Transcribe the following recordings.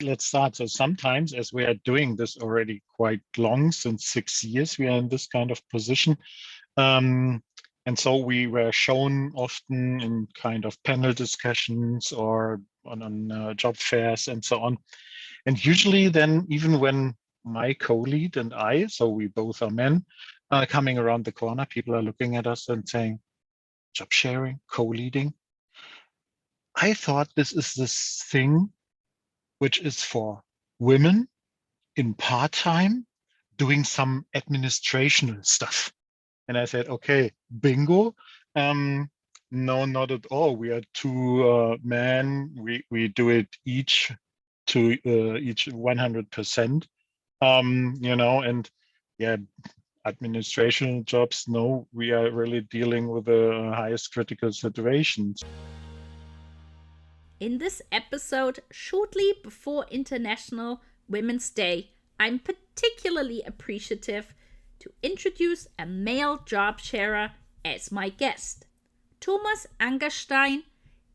Let's start. So sometimes, as we are doing this already quite long, since 6 years, we are in this kind of position. And so we were shown often in kind of panel discussions or on job fairs and so on. And usually then, even when my co-lead and I, so we both are men, coming around the corner, people are looking at us and saying, job sharing, co-leading. I thought this is this thing which is for women in part-time doing some administrational stuff. And I said, okay, bingo. No, not at all. We are two men. We do it each 100%. And yeah, administrational jobs. No, we are really dealing with the highest critical situations. In this episode, shortly before International Women's Day, I'm particularly appreciative to introduce a male job sharer as my guest. Thomas Angerstein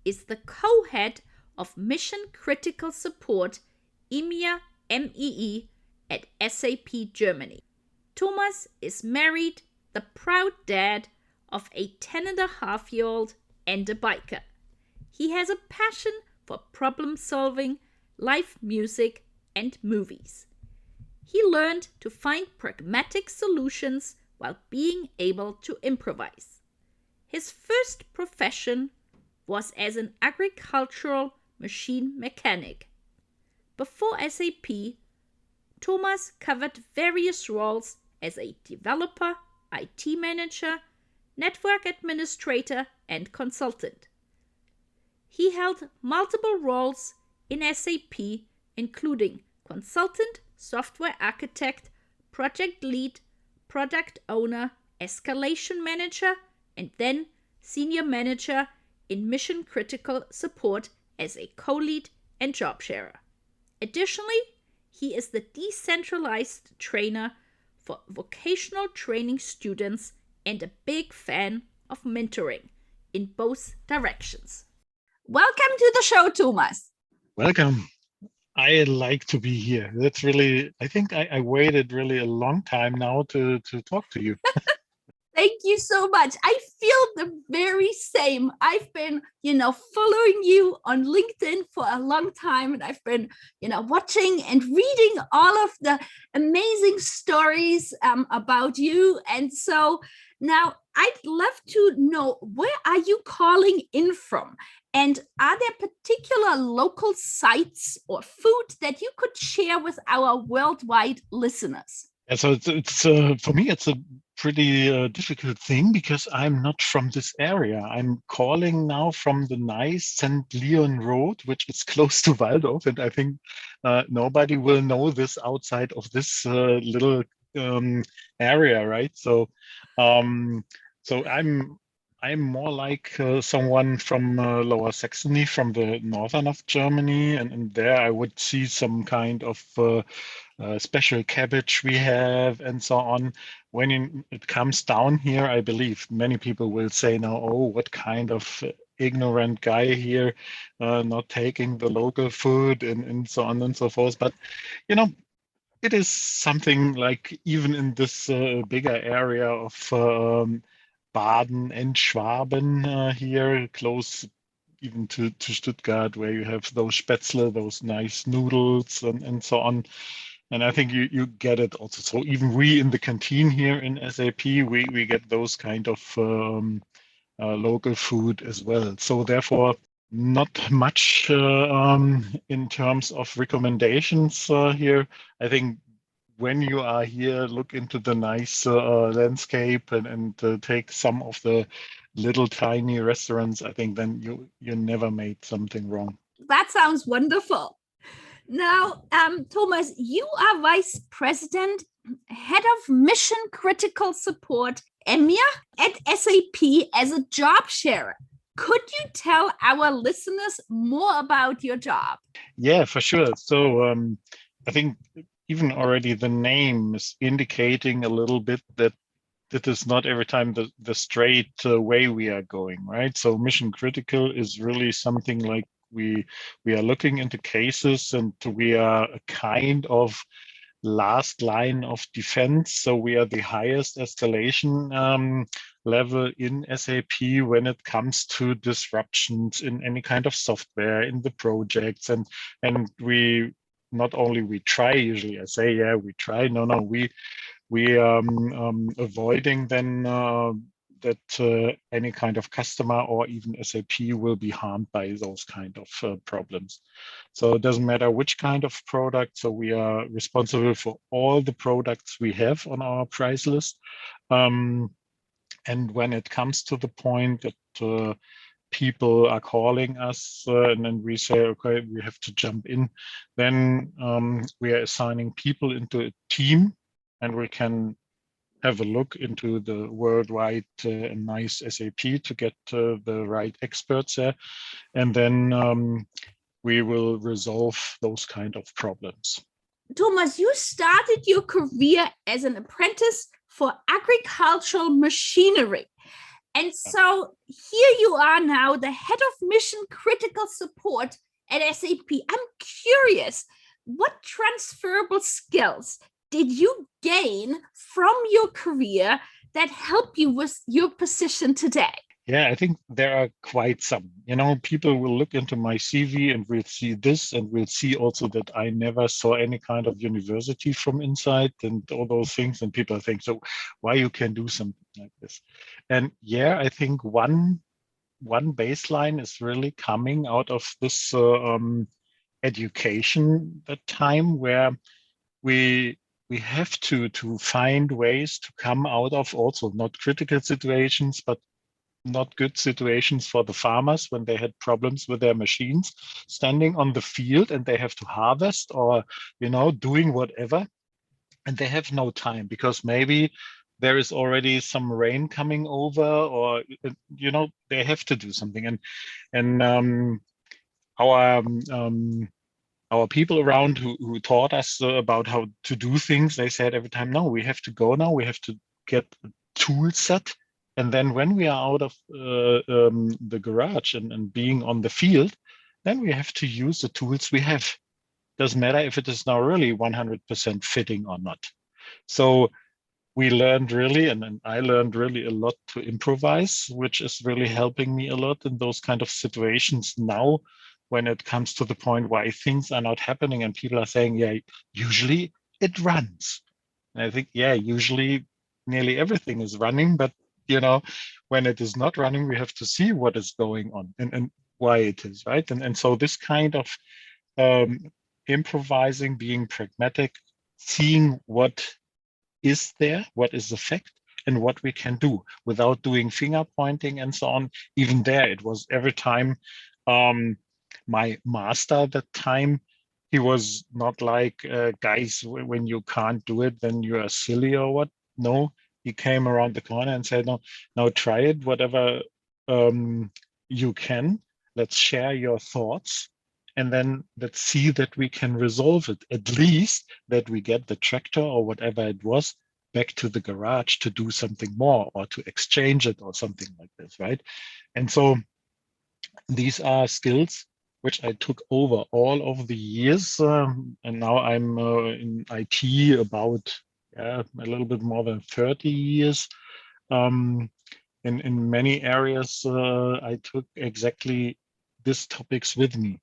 is the co-head of Mission Critical Support EMEA MEE at SAP Germany. Thomas is married, the proud dad of a 10-and-a-half-year-old and a biker. He has a passion for problem solving, live music, and movies. He learned to find pragmatic solutions while being able to improvise. His first profession was as an agricultural machine mechanic. Before SAP, Thomas covered various roles as a developer, IT manager, network administrator, and consultant. He held multiple roles in SAP, including consultant, software architect, project lead, product owner, escalation manager, and then senior manager in mission critical support as a co-lead and job sharer. Additionally, he is the decentralized trainer for vocational training students and a big fan of mentoring in both directions. Welcome to the show, Thomas. Welcome. I like to be here. That's really, I think I waited really a long time now to talk to you. Thank you so much. I feel the very same. I've been, following you on LinkedIn for a long time, and I've been, watching and reading all of the amazing stories about you. And so now I'd love to know, where are you calling in from? And are there particular local sites or food that you could share with our worldwide listeners? Yeah, so it's for me, it's a pretty difficult thing because I'm not from this area. I'm calling now from the nice St. Leon Road, which is close to Waldorf, and I think nobody will know this outside of this little area, right? So I'm more like someone from Lower Saxony, from the northern of Germany, and there I would see some kind of special cabbage we have and so on. When it comes down here, I believe many people will say now, oh, what kind of ignorant guy here, not taking the local food and so on and so forth. But, it is something like even in this bigger area of Baden and Schwaben here, close even to Stuttgart, where you have those Spätzle, those nice noodles and so on. And I think you get it also. So even we in the canteen here in SAP, we get those kind of local food as well. So therefore, not much in terms of recommendations here. I think when you are here, look into the nice landscape and take some of the little tiny restaurants. I think then you never made something wrong. That sounds wonderful. Now, Thomas, you are Vice President, Head of Mission Critical Support, EMEA at SAP as a job sharer. Could you tell our listeners more about your job? Yeah, for sure. So I think even already the name is indicating a little bit that it is not every time the straight way we are going, right? So mission critical is really something like we are looking into cases, and we are a kind of last line of defense. So we are the highest escalation level in SAP when it comes to disruptions in any kind of software in the projects. And we not only we try, usually I say, yeah, we try. No, we avoiding then that any kind of customer or even SAP will be harmed by those kind of problems. So it doesn't matter which kind of product. So we are responsible for all the products we have on our price list. And when it comes to the point that people are calling us and then we say, okay, we have to jump in, then we are assigning people into a team, and we can have a look into the worldwide nice SAP to get the right experts there. And then we will resolve those kind of problems. Thomas, you started your career as an apprentice for agricultural machinery. And so here you are now, the head of mission critical support at SAP. I'm curious, what transferable skills did you gain from your career that help you with your position today? Yeah, I think there are quite some. People will look into my CV and will see this, and will see also that I never saw any kind of university from inside and all those things. And people think, so why you can do something like this? And yeah, I think one baseline is really coming out of this education, that time where we have to find ways to come out of also not critical situations, but not good situations for the farmers when they had problems with their machines standing on the field and they have to harvest or doing whatever, and they have no time because maybe there is already some rain coming over, or they have to do something. And our people around who taught us about how to do things, they said every time, no, we have to go now, we have to get a tool set. And then when we are out of the garage and being on the field, then we have to use the tools we have. Doesn't matter if it is now really 100% fitting or not. So we learned really, and I learned really a lot to improvise, which is really helping me a lot in those kind of situations now when it comes to the point why things are not happening and people are saying, yeah, usually it runs. And I think, yeah, usually nearly everything is running, but when it is not running, we have to see what is going on and why it is, right? And so this kind of improvising, being pragmatic, seeing what is there, what is the fact, and what we can do without doing finger pointing and so on. Even there, it was every time my master at that time, he was not like, guys, when you can't do it, then you are silly or what? No, he came around the corner and said, no, now try it, whatever you can. Let's share your thoughts. And then let's see that we can resolve it, at least that we get the tractor or whatever it was back to the garage to do something more or to exchange it or something like this, right? And so these are skills which I took over all of the years. And now I'm in IT about a little bit more than 30 years. In many areas, I took exactly these topics with me,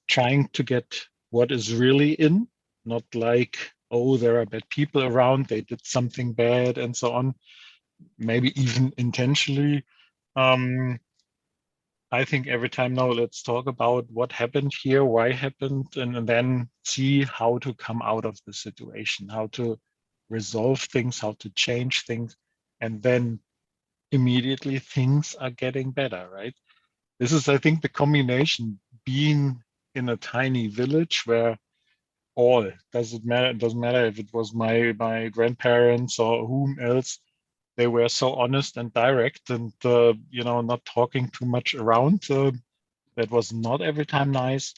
trying to get what is really in, not like, oh, there are bad people around, they did something bad and so on, maybe even intentionally. I think every time now, let's talk about what happened here, why happened, and then see how to come out of the situation, how to resolve things, how to change things, and then immediately things are getting better, right? This is, I think, the combination, being in a tiny village where all doesn't matter. It doesn't matter if it was my grandparents or whom else. They were so honest and direct, and not talking too much around. That was not every time nice,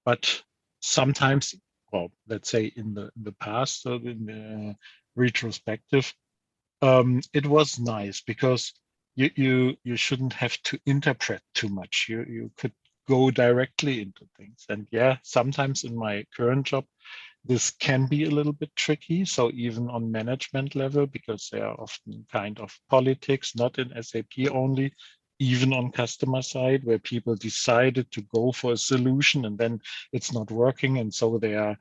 but sometimes, well, let's say in the past, in the retrospective, it was nice because you shouldn't have to interpret too much. You could go directly into things. And yeah, sometimes in my current job, this can be a little bit tricky. So even on management level, because there are often kind of politics, not in SAP only, even on customer side, where people decided to go for a solution and then it's not working. And so they are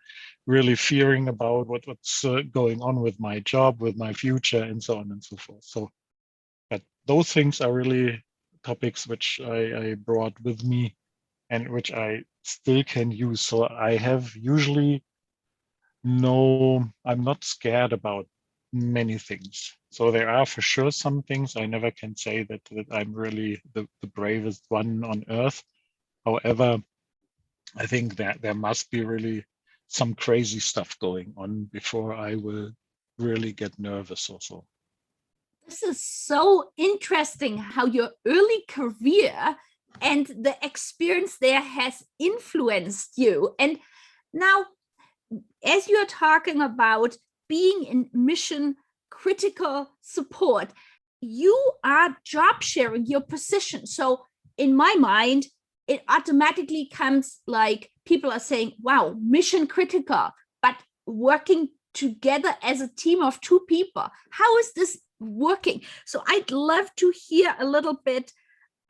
really fearing about what's going on with my job, with my future, and so on and so forth. So, but those things are really topics which I brought with me and which I still can use. So I have usually I'm not scared about many things. So there are for sure some things I never can say that I'm really the bravest one on earth. However, I think that there must be really some crazy stuff going on before I will really get nervous also. This is so interesting how your early career and the experience there has influenced you. And now, as you're talking about being in mission critical support, you are job sharing your position. So in my mind, it automatically comes like people are saying, wow, mission critical, but working together as a team of two people. How is this working? So I'd love to hear a little bit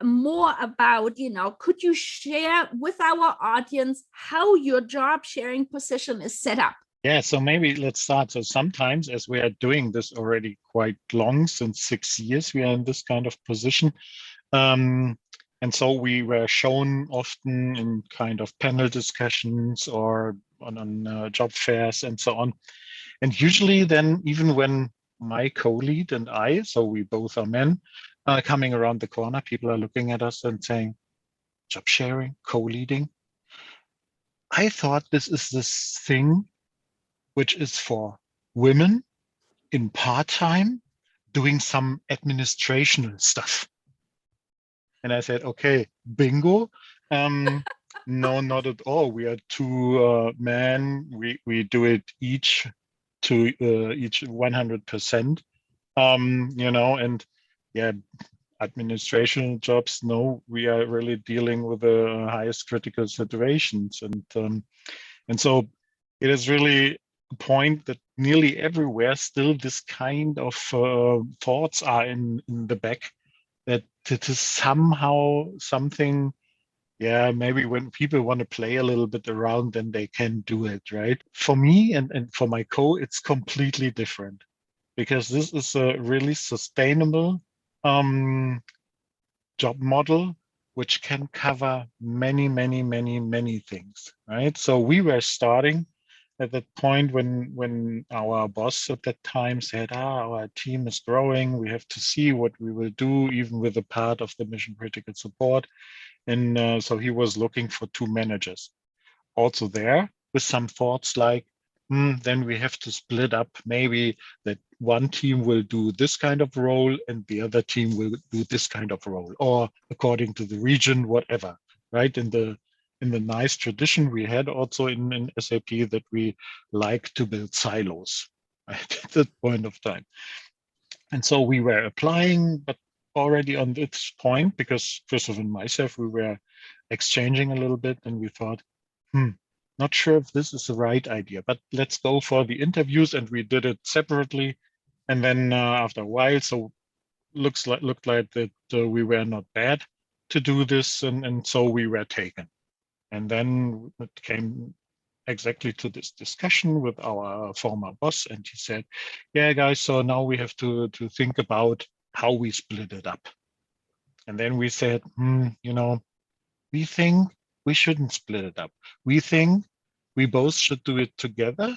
more about, could you share with our audience how your job sharing position is set up? Yeah, so maybe let's start. So sometimes, as we are doing this already quite long, since 6 years, we are in this kind of position. And so we were shown often in kind of panel discussions or on job fairs and so on. And usually then, even when my co-lead and I, so we both are men, coming around the corner, people are looking at us and saying, job sharing, co-leading. I thought this is this thing which is for women in part-time doing some administrational stuff. And I said, okay, bingo. No, not at all. We are two men. We do it each 100%. And yeah, administrational jobs. No, we are really dealing with the highest critical situations, and so it is really a point that nearly everywhere still this kind of thoughts are in the back, that it is somehow something, yeah, maybe when people want to play a little bit around, then they can do it, right? For me and for my it's completely different, because this is a really sustainable job model which can cover many, many, many, many things, right? So we were starting at that point when our boss at that time said, our team is growing, we have to see what we will do, even with a part of the mission critical support. And so he was looking for two managers. Also there with some thoughts like, then we have to split up, maybe that one team will do this kind of role and the other team will do this kind of role, or according to the region, whatever, right? In the nice tradition we had also in SAP, that we like to build silos, right, at that point of time. And so we were applying, but already on this point, because Christoph and myself, we were exchanging a little bit, and we thought, not sure if this is the right idea, but let's go for the interviews. And we did it separately. And then after a while, so looked like that we were not bad to do this, and so we were taken. And then it came exactly to this discussion with our former boss, and he said, yeah, guys, so now we have to think about how we split it up. And then we said, we think we shouldn't split it up. We think we both should do it together,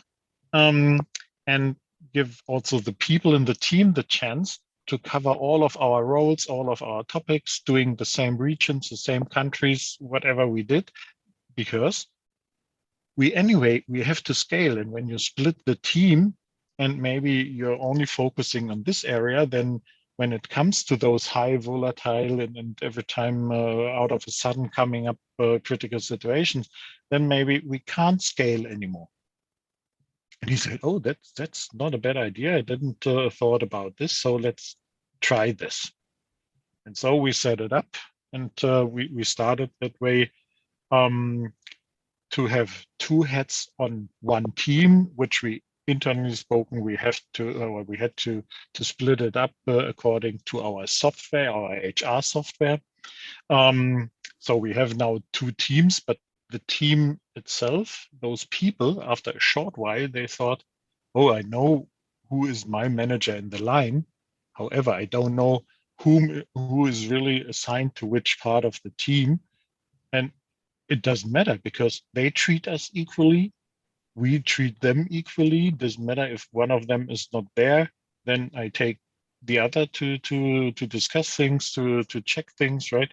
and give also the people in the team the chance to cover all of our roles, all of our topics, doing the same regions, the same countries, whatever we did, because we have to scale. And when you split the team and maybe you're only focusing on this area, then when it comes to those high volatile and every time out of a sudden coming up critical situations, then maybe we can't scale anymore. And he said, oh, that's not a bad idea. I didn't thought about this. So let's try this. And so we set it up, and we started that way to have two heads on one team, which we internally spoken, we had to split it up according to our software, our HR software. So we have now two teams, but the team itself, those people, after a short while, they thought, oh, I know who is my manager in the line. However, I don't know who is really assigned to which part of the team. And it doesn't matter because they treat us equally. We treat them equally. Doesn't matter if one of them is not there, then I take the other to discuss things, to check things, right?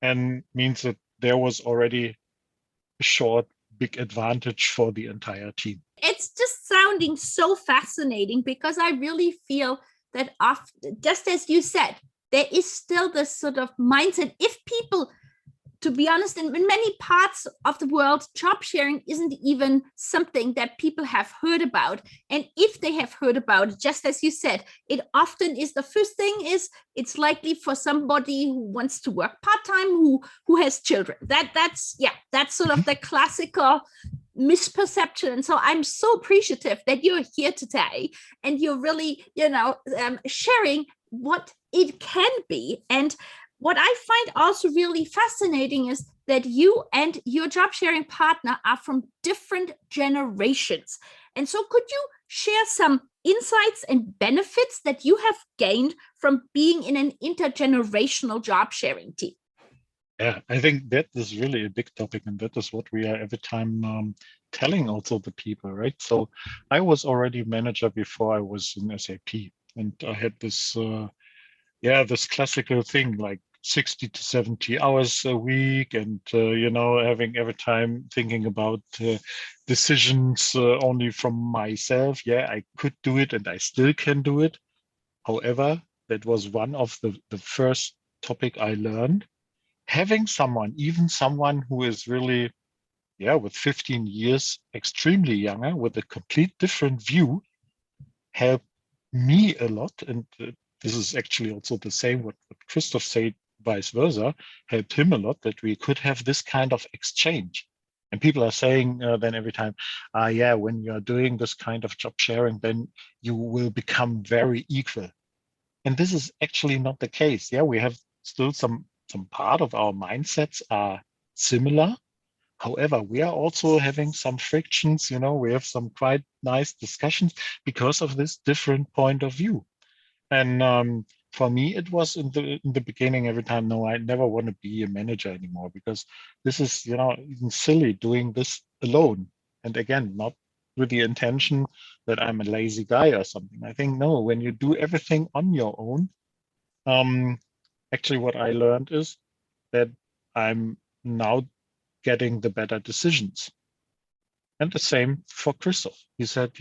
And means that there was already a short, big advantage for the entire team. It's just sounding so fascinating because I really feel that often, just as you said, there is still this sort of mindset. If people, to be honest, in many parts of the world, job sharing isn't even something that people have heard about. And if they have heard about it, just as you said, it often is the first thing is it's likely for somebody who wants to work part-time, who has children. That's sort of the classical misperception. And so I'm so appreciative that you're here today and you're really, sharing what it can be. And what I find also really fascinating is that you and your job sharing partner are from different generations. And so could you share some insights and benefits that you have gained from being in an intergenerational job sharing team? Yeah, I think that is really a big topic, and that is what we are every time telling also the people, right? So I was already manager before I was in SAP, and I had this, this classical thing like 60 to 70 hours a week, and having every time thinking about decisions only from myself. Yeah, I could do it, and I still can do it. However, that was one of the first topic I learned. Having someone, even someone who is really, with 15 years, extremely younger, with a complete different view, helped me a lot. And this is actually also the same what Christoph said, vice versa, helped him a lot that we could have this kind of exchange. And people are saying then every time, when you're doing this kind of job sharing, then you will become very equal. And this is actually not the case. Yeah, we have still some part of our mindsets are similar. However, we are also having some frictions, we have some quite nice discussions because of this different point of view. And for me, it was in the beginning every time, no, I never want to be a manager anymore because this is, even silly doing this alone. And again, not with the intention that I'm a lazy guy or something. I think, no, when you do everything on your own, actually what I learned is that I'm now getting the better decisions. And the same for Christoph. He said,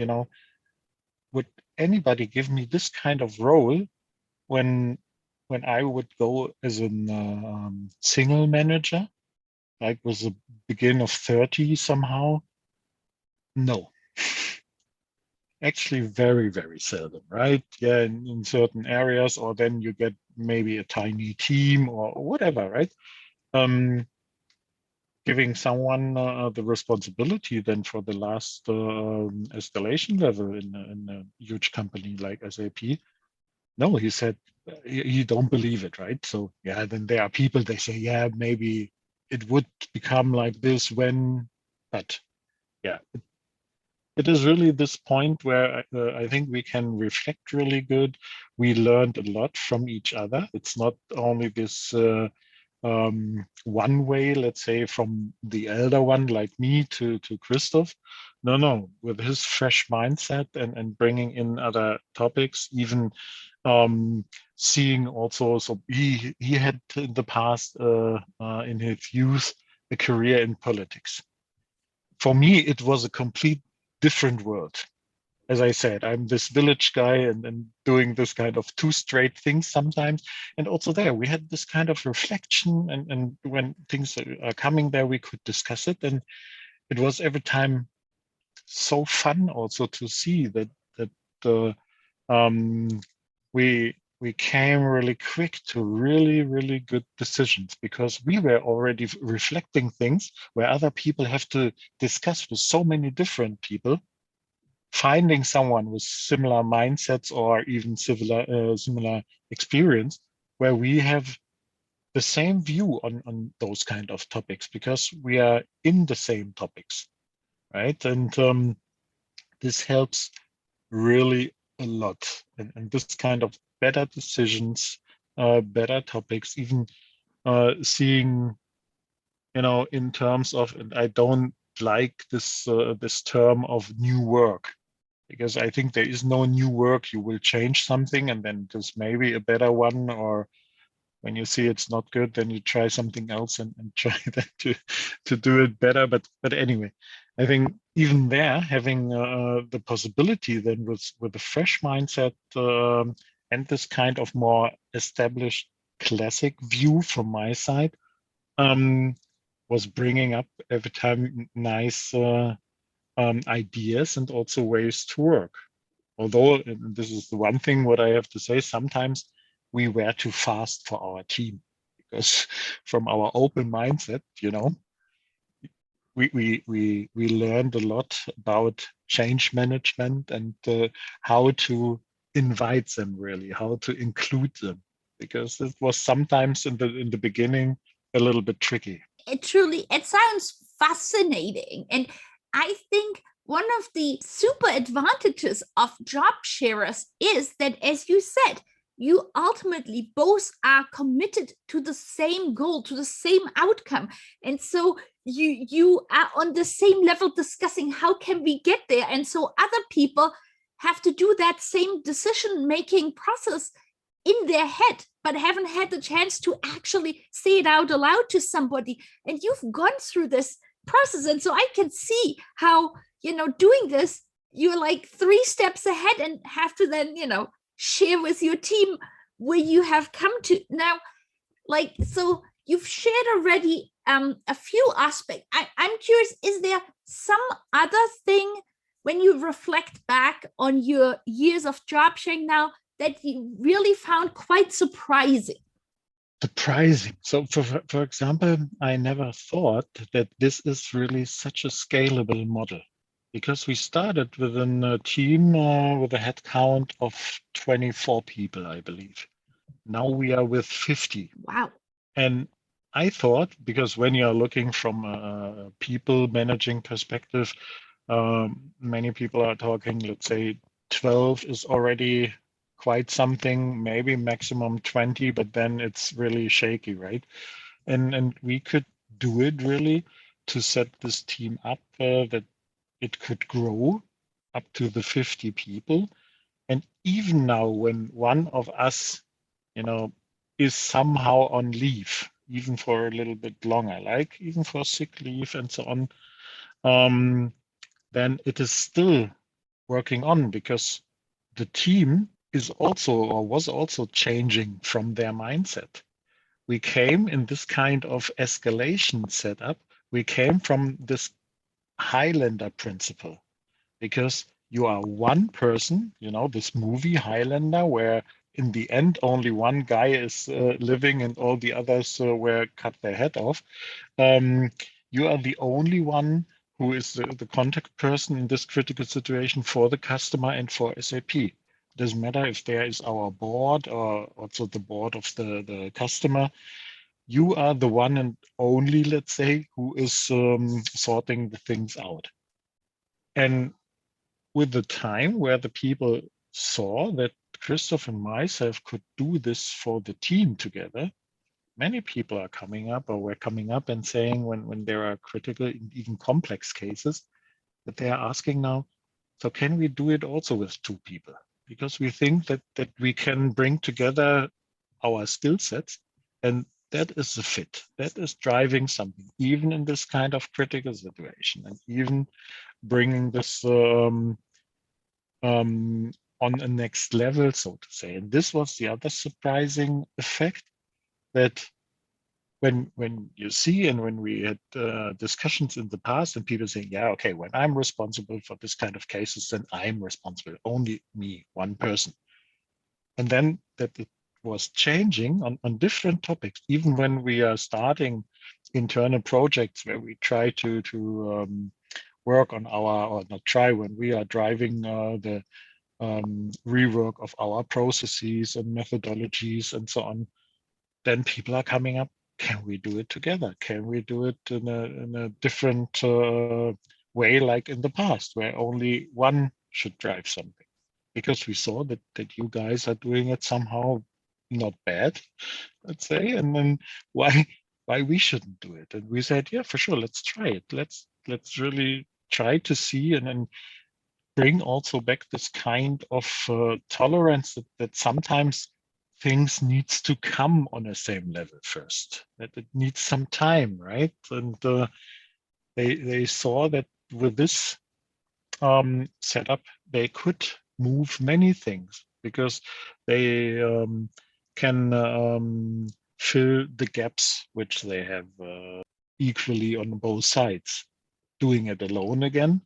would anybody give me this kind of role when I would go as a single manager, like with a begin of 30 somehow? No. Actually, very, very seldom, right? Yeah, in certain areas, or then you get maybe a tiny team or whatever, right? Giving someone the responsibility then for the last escalation level in a huge company like SAP. No, he said, you don't believe it, right? So yeah, then there are people, they say, yeah, maybe it would become like this when, but yeah, it is really this point where I think we can reflect really good. We learned a lot from each other. It's not only this one way, let's say, from the elder one like me to Christoph. No, with his fresh mindset and bringing in other topics, even seeing also, so he had in the past, in his youth, a career in politics. For me, it was a complete different world. As I said, I'm this village guy and doing this kind of two straight things sometimes. And also there, we had this kind of reflection. And when things are coming there, we could discuss it. And it was every time so fun also to see that um, we we came really quick to really, really good decisions because we were already reflecting things where other people have to discuss with so many different people. Finding someone with similar mindsets or even similar experience where we have the same view on those kind of topics because we are in the same topics, right? And this helps really a lot. And this kind of better decisions, better topics, even seeing, in terms of, and I don't like this term of new work, because I think there is no new work. You will change something and then there's maybe a better one, or when you see it's not good, then you try something else and try that to do it better. But anyway, I think even there, having the possibility then with a fresh mindset and this kind of more established classic view from my side, um, was bringing up every time nice ideas and also ways to work. Although, and this is the one thing what I have to say, sometimes we were too fast for our team because from our open mindset, we learned a lot about change management and how to invite them, really, how to include them, because it was sometimes in the beginning a little bit tricky. It sounds fascinating. And I think one of the super advantages of job sharers is that, as you said, you ultimately both are committed to the same goal, to the same outcome. And so you are on the same level discussing how can we get there. And so other people have to do that same decision making process in their head, but haven't had the chance to actually say it out aloud to somebody. And you've gone through this process. And so I can see how, doing this, you're like 3 steps ahead and have to then, share with your team where you have come to now. So you've shared already a few aspects. I'm curious, is there some other thing when you reflect back on your years of job sharing now that you really found quite surprising? Surprising. So, for example, I never thought that this is really such a scalable model because we started within a team with a head count of 24 people, I believe. Now we are with 50. Wow. And I thought, because when you're looking from a people managing perspective, many people are talking, let's say 12 is already quite something, maybe maximum 20, but then it's really shaky, right? And we could do it really to set this team up that it could grow up to the 50 people. And even now, when one of us, is somehow on leave, even for a little bit longer, like even for sick leave and so on, then it is still working on because the team is also or was also changing from their mindset. We came in this kind of escalation setup. We came from this Highlander principle because you are one person, this movie Highlander, where in the end only one guy is living and all the others were cut their head off. You are the only one who is the contact person in this critical situation for the customer and for SAP. It doesn't matter if there is our board or also the board of the customer. You are the one and only, let's say, who is sorting the things out. And with the time where the people saw that Christoph and myself could do this for the team together, many people are coming up or were coming up and saying when there are critical, even complex cases, that they are asking now, so can we do it also with 2 people? Because we think that we can bring together our skill sets, and that is the fit. That is driving something, even in this kind of critical situation, and even bringing this on a next level, so to say. And this was the other surprising effect, that when you see and when we had discussions in the past and people saying, yeah, okay, when I'm responsible for this kind of cases, then I'm responsible, only me, one person. And then that it was changing on different topics, even when we are starting internal projects where we try to work on our, or not try, when we are driving the rework of our processes and methodologies and so on, then people are coming up, can we do it together? Can we do it in a different way, like in the past, where only one should drive something? Because we saw that you guys are doing it somehow not bad, let's say, and then why we shouldn't do it? And we said, yeah, for sure, let's try it. Let's really try to see and then bring also back this kind of tolerance that sometimes things needs to come on the same level first, that it needs some time, right? And they saw that with this setup, they could move many things because they can fill the gaps which they have equally on both sides. Doing it alone again,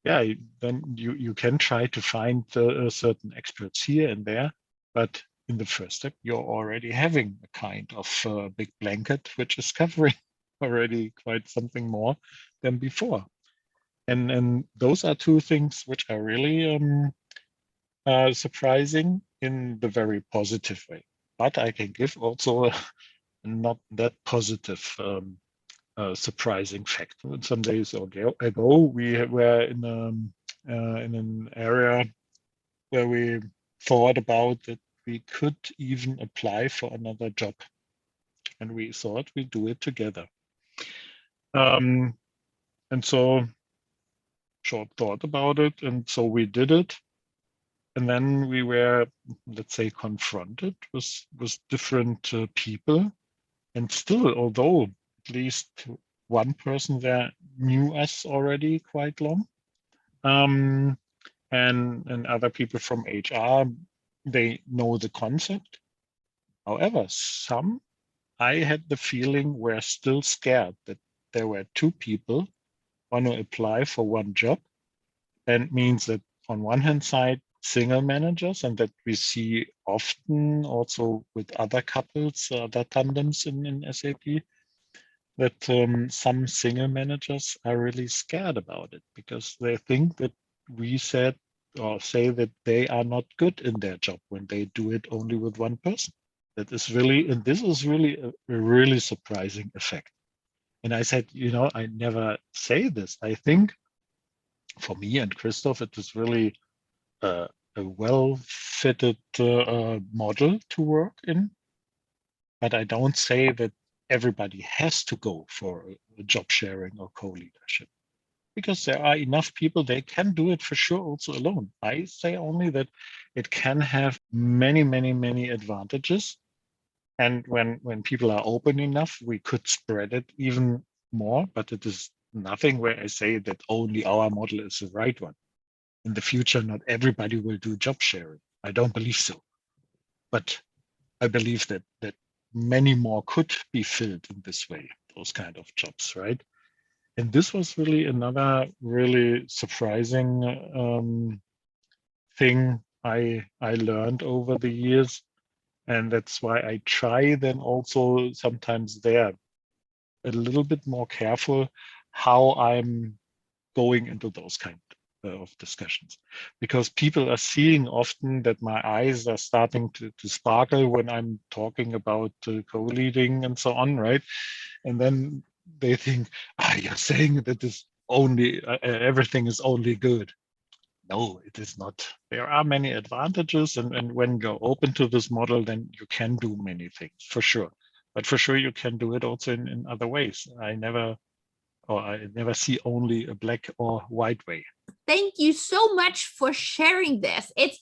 yeah, then you can try to find certain experts here and there, but in the first step, you're already having a kind of big blanket which is covering already quite something more than before. And those are two things which are really surprising in the very positive way. But I can give also a not that positive surprising fact. Some days ago, we were in an area where we thought about that we could even apply for another job, and we thought we'd do it together. And so short thought about it, and so we did it. And then we were, let's say, confronted with different people. And still, although at least one person there knew us already quite long, and other people from HR, they know the concept. However, some, I had the feeling, were still scared that there were two people want to apply for one job, and means that on one hand side, single managers, and that we see often also with other couples, other tandems in SAP, that some single managers are really scared about it because they think that we said or say that they are not good in their job when they do it only with one person. That is really, and this is really a really surprising effect. And I said, I never say this. I think for me and Christoph, it is really a well-fitted model to work in. But I don't say that everybody has to go for a job sharing or co-leadership, because there are enough people, they can do it for sure also alone. I say only that it can have many, many, many advantages. And when people are open enough, we could spread it even more, but it is nothing where I say that only our model is the right one. In the future, not everybody will do job sharing. I don't believe so. But I believe that many more could be filled in this way, those kind of jobs, right? And this was really another really surprising thing I learned over the years. And that's why I try then also sometimes there a little bit more careful how I'm going into those kind of discussions, because people are seeing often that my eyes are starting to sparkle when I'm talking about co-leading and so on, right? And then they think, you're saying that is only everything is only good. No, it is not. There are many advantages, and when you're open to this model, then you can do many things for sure. But for sure, you can do it also in other ways. I never see only a black or white way. Thank you so much for sharing this. It's,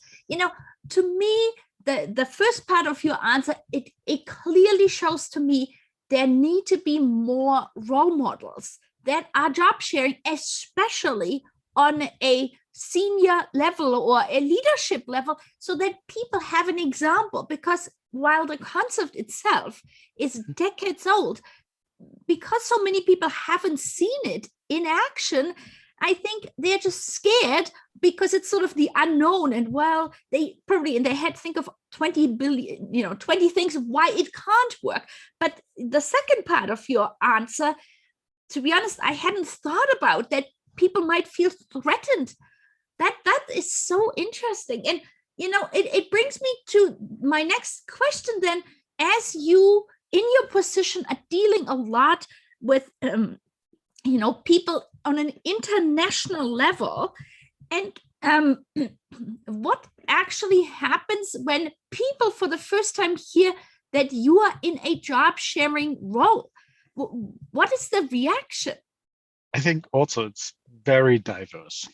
to me, the first part of your answer, it clearly shows to me there need to be more role models that are job sharing, especially on a senior level or a leadership level, so that people have an example. Because while the concept itself is decades old, because so many people haven't seen it in action, I think they're just scared because it's sort of the unknown. And well, they probably in their head think of 20 billion, 20 things why it can't work. But the second part of your answer, to be honest, I hadn't thought about that people might feel threatened. That is so interesting. And it brings me to my next question then. As you in your position are dealing a lot with people on an international level, and what actually happens when people for the first time hear that you are in a job sharing role? What is the reaction? I think also it's very diverse.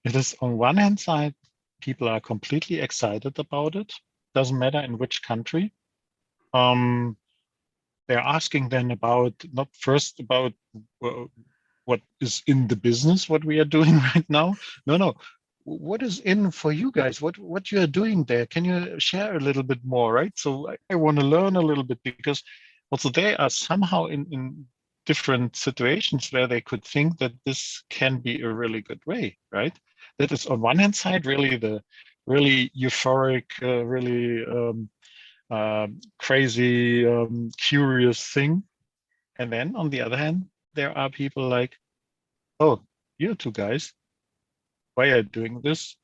It is on one hand side, people are completely excited about it. Doesn't matter in which country. They're asking then about not first about what is in the business, what we are doing right now. No. What is in for you guys? What you are doing there? Can you share a little bit more, right? So I want to learn a little bit, because also they are somehow in different situations where they could think that this can be a really good way, right? That is on one hand side really the really euphoric, really crazy, curious thing. And then on the other hand, there are people like, oh, you two guys, why are you doing this?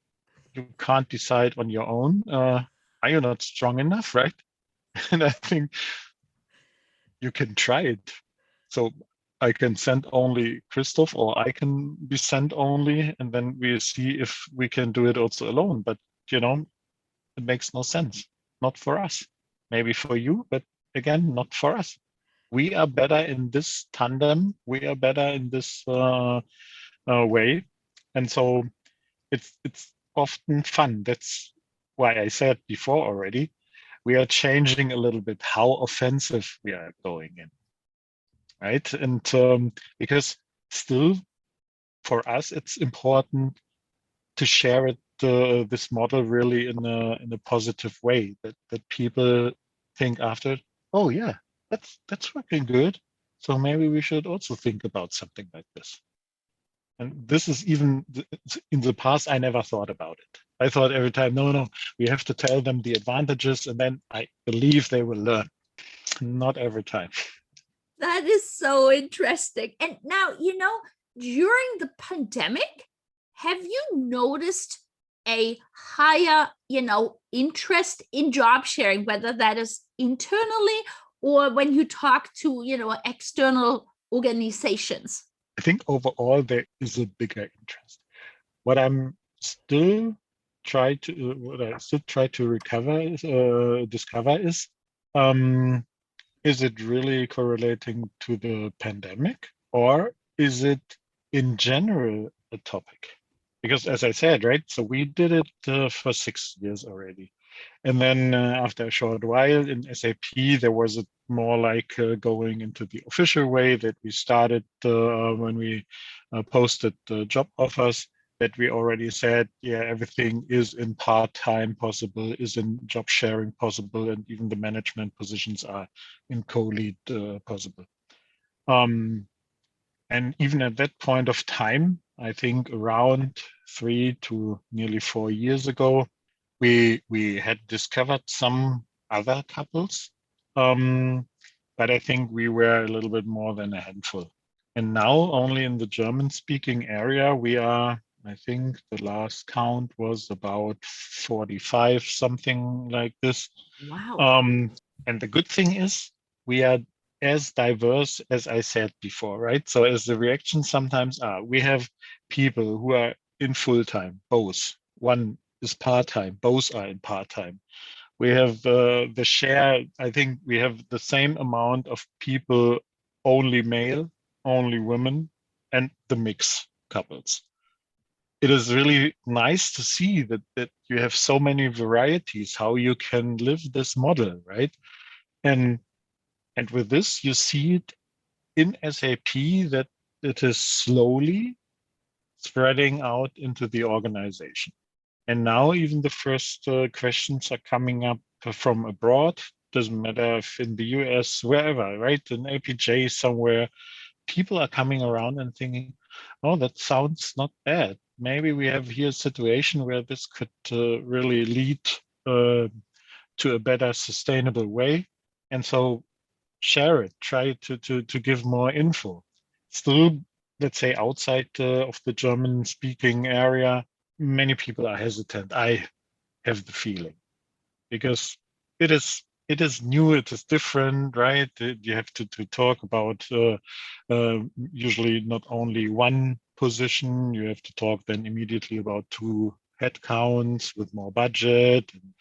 You can't decide on your own. Are you not strong enough, right? And I think you can try it. So I can send only Christoph, or I can be sent only, and then we see if we can do it also alone. But it makes no sense. Not for us. Maybe for you, but again, not for us. We are better in this tandem. We are better in this way, and so it's often fun. That's why I said before already, we are changing a little bit how offensive we are going in, right? And because still for us, it's important to share it, this model really in a positive way, that people think after, oh yeah, that's working good. So maybe we should also think about something like this. And this is even in the past, I never thought about it. I thought every time, no, we have to tell them the advantages, and then I believe they will learn. Not every time. That is so interesting. And now, during the pandemic, have you noticed a higher, interest in job sharing, whether that is internally or when you talk to, external organizations? I think overall there is a bigger interest. What I'm still what I still try to discover is it really correlating to the pandemic, or is it in general a topic? Because as I said, right, so we did it for 6 years already. And then after a short while in SAP, there was a more like going into the official way that we started when we posted the job offers, that we already said, yeah, everything is in part-time possible, is in job sharing possible, and even the management positions are in co-lead possible. And even at that point of time, I think around 3 to nearly 4 years ago, we had discovered some other couples, but I think we were a little bit more than a handful. And now only in the German-speaking area, we are, I think the last count was about 45, something like this. Wow. And the good thing is we are as diverse as I said before, right? So as the reactions sometimes are, we have people who are in full-time, both. One is part-time, both are in part-time. We have the share, I think we have the same amount of people, only male, only women, and the mix couples. It is really nice to see that you have so many varieties, how you can live this model, right? And with this, you see it in SAP that it is slowly spreading out into the organization. And now even the first questions are coming up from abroad. Doesn't matter if in the US, wherever, right? In APJ somewhere, people are coming around and thinking, Oh, that sounds not bad. Maybe we have here a situation where this could really lead uh, to a better sustainable way. And so share it, try to give more info. Still, let's say outside of the German speaking area, many people are hesitant. I have the feeling because it is new, it is different, right? You have to talk about usually not only one position, you have to talk then immediately about two headcounts with more budget and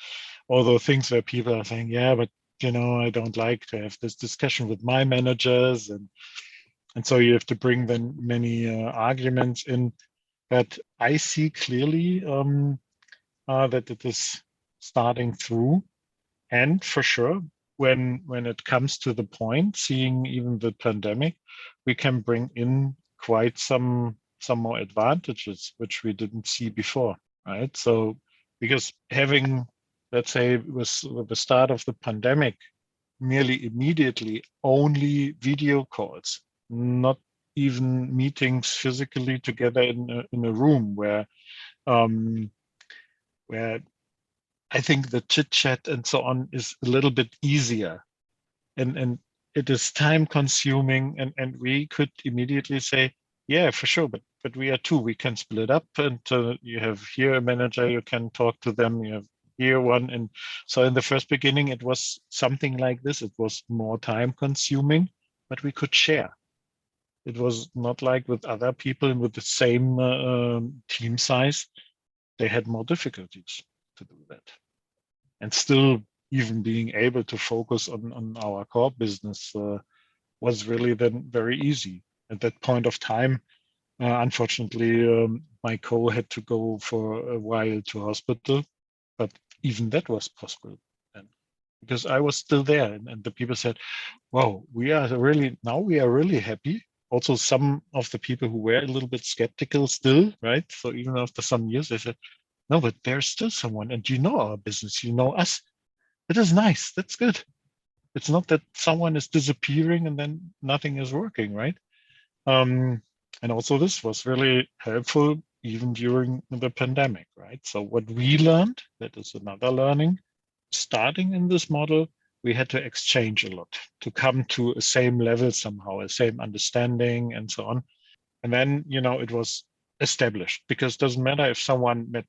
all those things where people are saying, yeah, but I don't like to have this discussion with my managers, and so you have to bring then many arguments in. But I see clearly that it is starting through. And for sure, when it comes to the point, seeing even the pandemic, we can bring in quite some more advantages which we didn't see before, right? So because having, let's say, with the start of the pandemic, nearly immediately only video calls, not even meetings physically together in a room um, where I think the chit chat and so on is a little bit easier, and it is time consuming, and we could immediately say, yeah, for sure, but we are two, we can split up, and you have here a manager, you can talk to them, you have here one. And so in the first beginning, it was something like this. It was more time consuming, but we could share. It was not like with other people with the same team size. They had more difficulties to do that, and still even being able to focus on our core business was really then very easy. At that point of time, unfortunately, my co had to go for a while to hospital, but even that was possible then, because I was still there, and the people said, "Wow, we are really happy." Also, some of the people who were a little bit skeptical still, right? So even after some years, they said, "No, but there's still someone, and you know our business, you know us. It is nice. That's good. It's not that someone is disappearing and then nothing is working, right?" Um, and also this was really helpful even during the pandemic, right? So what we learned, that is another learning, starting in this model, we had to exchange a lot to come to a same level somehow, a same understanding and so on. And then, it was established, because it doesn't matter if someone met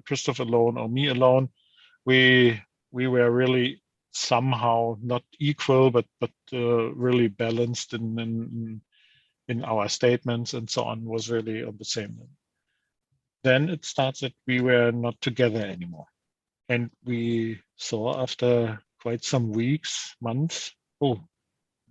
Christoph alone or me alone, we we were really somehow not equal, but really balanced in our statements and so on, was really on the same level. Then it starts that we were not together anymore, and we saw after quite some weeks, months, oh,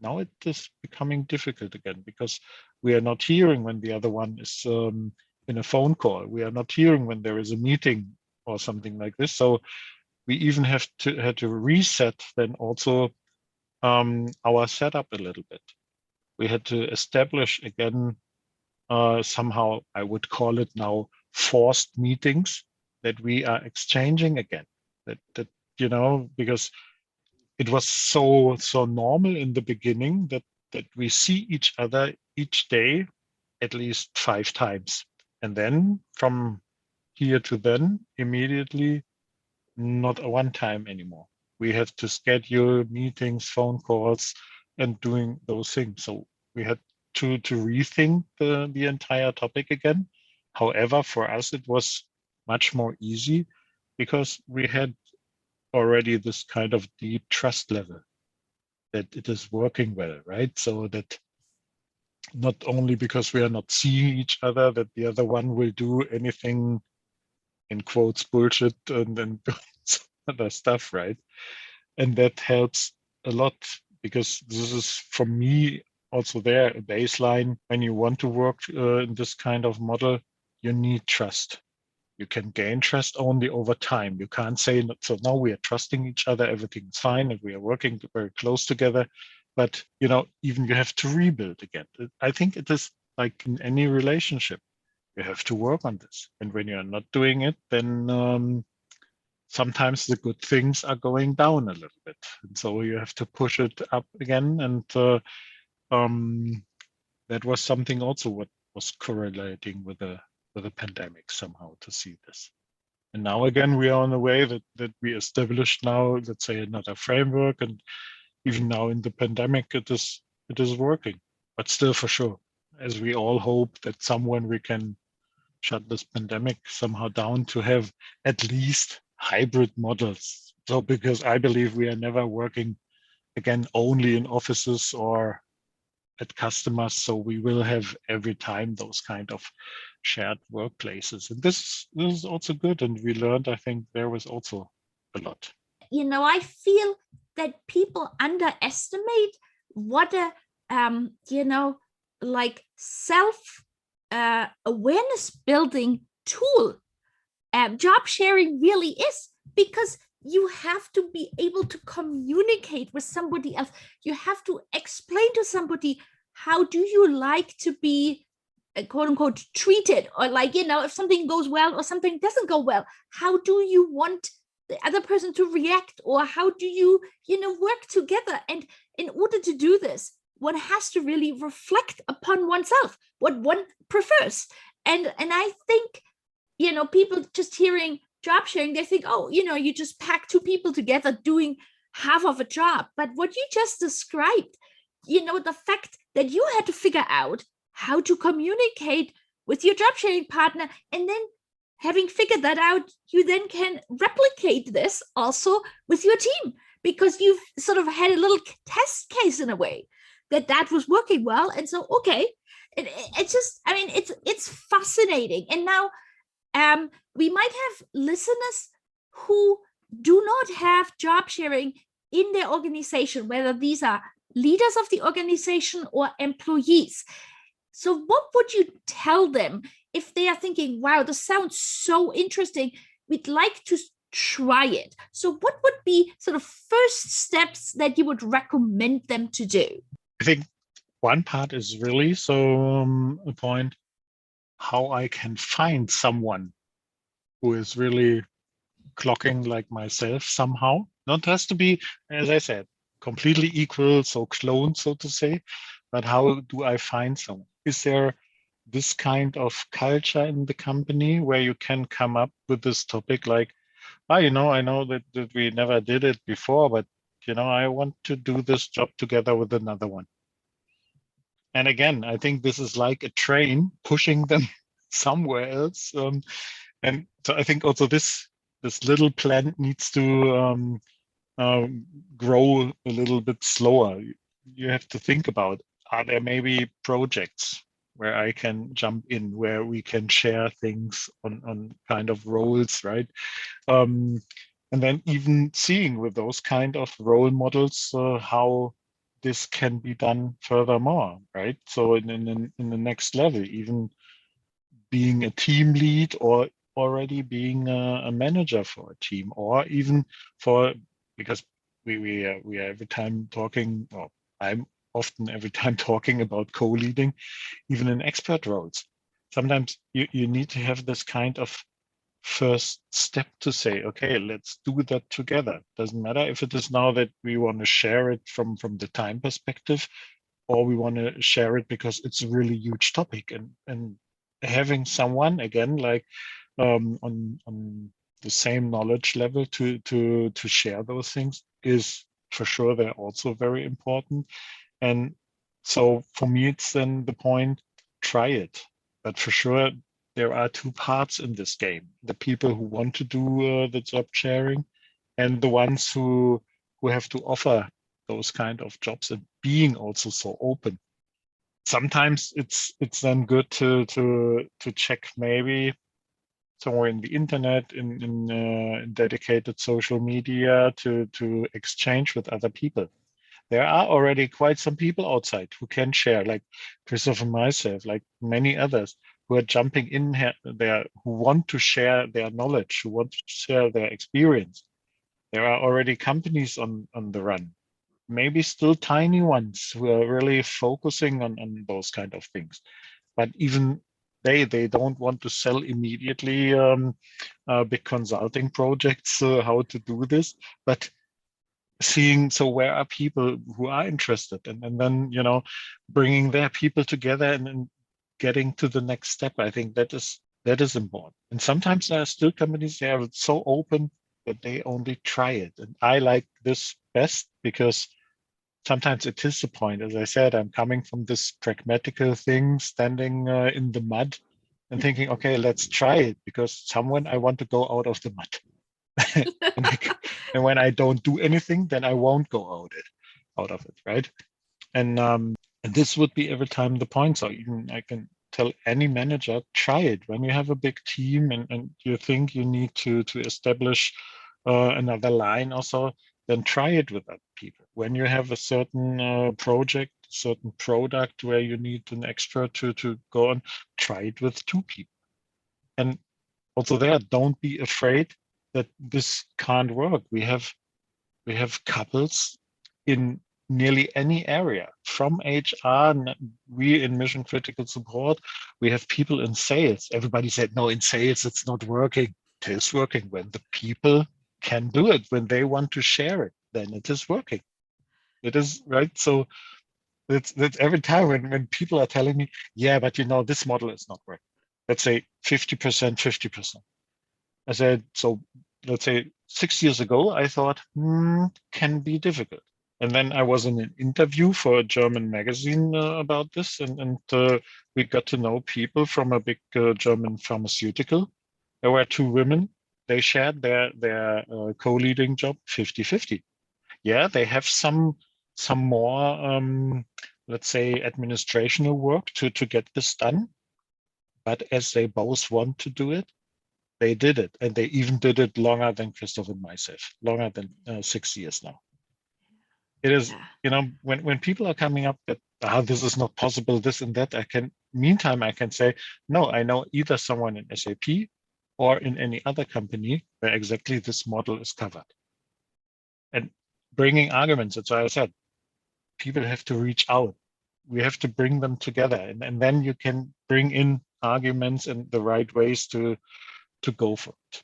now it is becoming difficult again, because we are not hearing when the other one is in a phone call. We are not hearing when there is a meeting or something like this. So we even had to reset then also our setup a little bit. We had to establish again, somehow I would call it now, forced meetings, that we are exchanging again. That because it was so normal in the beginning that we see each other each day at least 5 times, and then from here to then immediately not a one time anymore. We have to schedule meetings, phone calls, and doing those things. So we had to rethink the entire topic again. However, for us, it was much more easy because we had already this kind of deep trust level that it is working well, right? So that not only because we are not seeing each other, that the other one will do anything in quotes bullshit and other stuff, right? And that helps a lot, because this is for me also there a baseline. When you want to work in this kind of model, you need trust. You can gain trust only over time. You can't say, so now we are trusting each other, everything's fine, and we are working very close together. But even you have to rebuild again. I think it is like in any relationship, you have to work on this. And when you're not doing it, then sometimes the good things are going down a little bit. And so you have to push it up again. And um, that was something also was correlating with the pandemic somehow to see this. And now again, we are on the way that we established now, let's say, another framework, and even now in the pandemic, it is working. But still, for sure, as we all hope that someone we can shut this pandemic somehow down to have at least hybrid models. So because I believe we are never working again only in offices or at customers, so we will have every time those kind of shared workplaces, and this is also good. And we learned, I think, there was also a lot. I feel that people underestimate what a like self awareness building tool job sharing really is, because you have to be able to communicate with somebody else. You have to explain to somebody, how do you like to be quote unquote treated, or if something goes well or something doesn't go well, how do you want the other person to react, or how do you work together? And in order to do this, one has to really reflect upon oneself, what one prefers. And I think people just hearing job sharing, they think, oh, you just pack two people together doing half of a job. But what you just described, the fact that you had to figure out how to communicate with your job sharing partner, and then having figured that out, you then can replicate this also with your team, because you've sort of had a little test case in a way that was working well. And so, okay, it's just, I mean, it's fascinating. And now we might have listeners who do not have job sharing in their organization, whether these are leaders of the organization or employees. So what would you tell them if they are thinking, wow, this sounds so interesting, we'd like to try it? So what would be sort of first steps that you would recommend them to do? I think one part is really a point how I can find someone who is really clocking like myself somehow. Not has to be, as I said, completely equal, so clone, so to say, but how do I find someone? Is there this kind of culture in the company where you can come up with this topic like, I know that we never did it before, but I want to do this job together with another one. And again, I think this is like a train pushing them somewhere else. And so I think also this little plant needs to grow a little bit slower. You have to think about, are there maybe projects where I can jump in, where we can share things on kind of roles, right? And then even seeing with those kind of role models how this can be done furthermore, right? So in the next level, even being a team lead, or already being a manager for a team, or even because we are every time talking, or I'm often every time talking about co-leading, even in expert roles. Sometimes you need to have this kind of first step to say, okay, let's do that together. Doesn't matter if it is now that we want to share it from the time perspective, or we want to share it because it's a really huge topic, and having someone again like on the same knowledge level to share those things is for sure they're also very important. And so for me, it's then the point, try it. But for sure, there are two parts in this game: the people who want to do the job sharing, and the ones who have to offer those kind of jobs, and being also so open. Sometimes it's then good to check maybe somewhere in the internet, in dedicated social media, to exchange with other people. There are already quite some people outside who can share, like Christoph and myself, like many others who are jumping in here, there, who want to share their knowledge, who want to share their experience. There are already companies on the run, maybe still tiny ones, who are really focusing on those kind of things. But even they don't want to sell immediately big consulting projects, how to do this, but seeing, so where are people who are interested, and then bringing their people together, and getting to the next step. I think that is important. And sometimes there are still companies that are so open that they only try it. And I like this best because sometimes it is the point. As I said, I'm coming from this pragmatical thing, standing in the mud and thinking, okay, let's try it because someone I want to go out of the mud. And when I don't do anything, then I won't go out of it, right? And this would be every time the point. So even I can tell any manager, try it. When you have a big team and you think you need to establish another line or so, then try it with other people. When you have a certain project, certain product where you need an expert to go on, try it with two people. And also there, don't be afraid that this can't work. We have couples in nearly any area, from HR. We in mission critical support, we have people in sales. Everybody said, no, in sales it's not working. It is working when the people can do it, when they want to share it, then it is working. It is, right? So that's every time when people are telling me, yeah, but this model is not working. Let's say 50%, 50%. I said, so let's say 6 years ago, I thought, can be difficult. And then I was in an interview for a German magazine about this, and we got to know people from a big German pharmaceutical. There were two women. They shared their co-leading job 50-50. Yeah, they have some more, let's say, administrational work to get this done. But as they both want to do it, they did it, and they even did it longer than Christoph and myself, longer than 6 years now. It is, when people are coming up that this is not possible, this and that, meantime I can say, no, I know either someone in SAP or in any other company where exactly this model is covered. And bringing arguments, that's why I said, people have to reach out. We have to bring them together, and then you can bring in arguments and the right ways to go for it.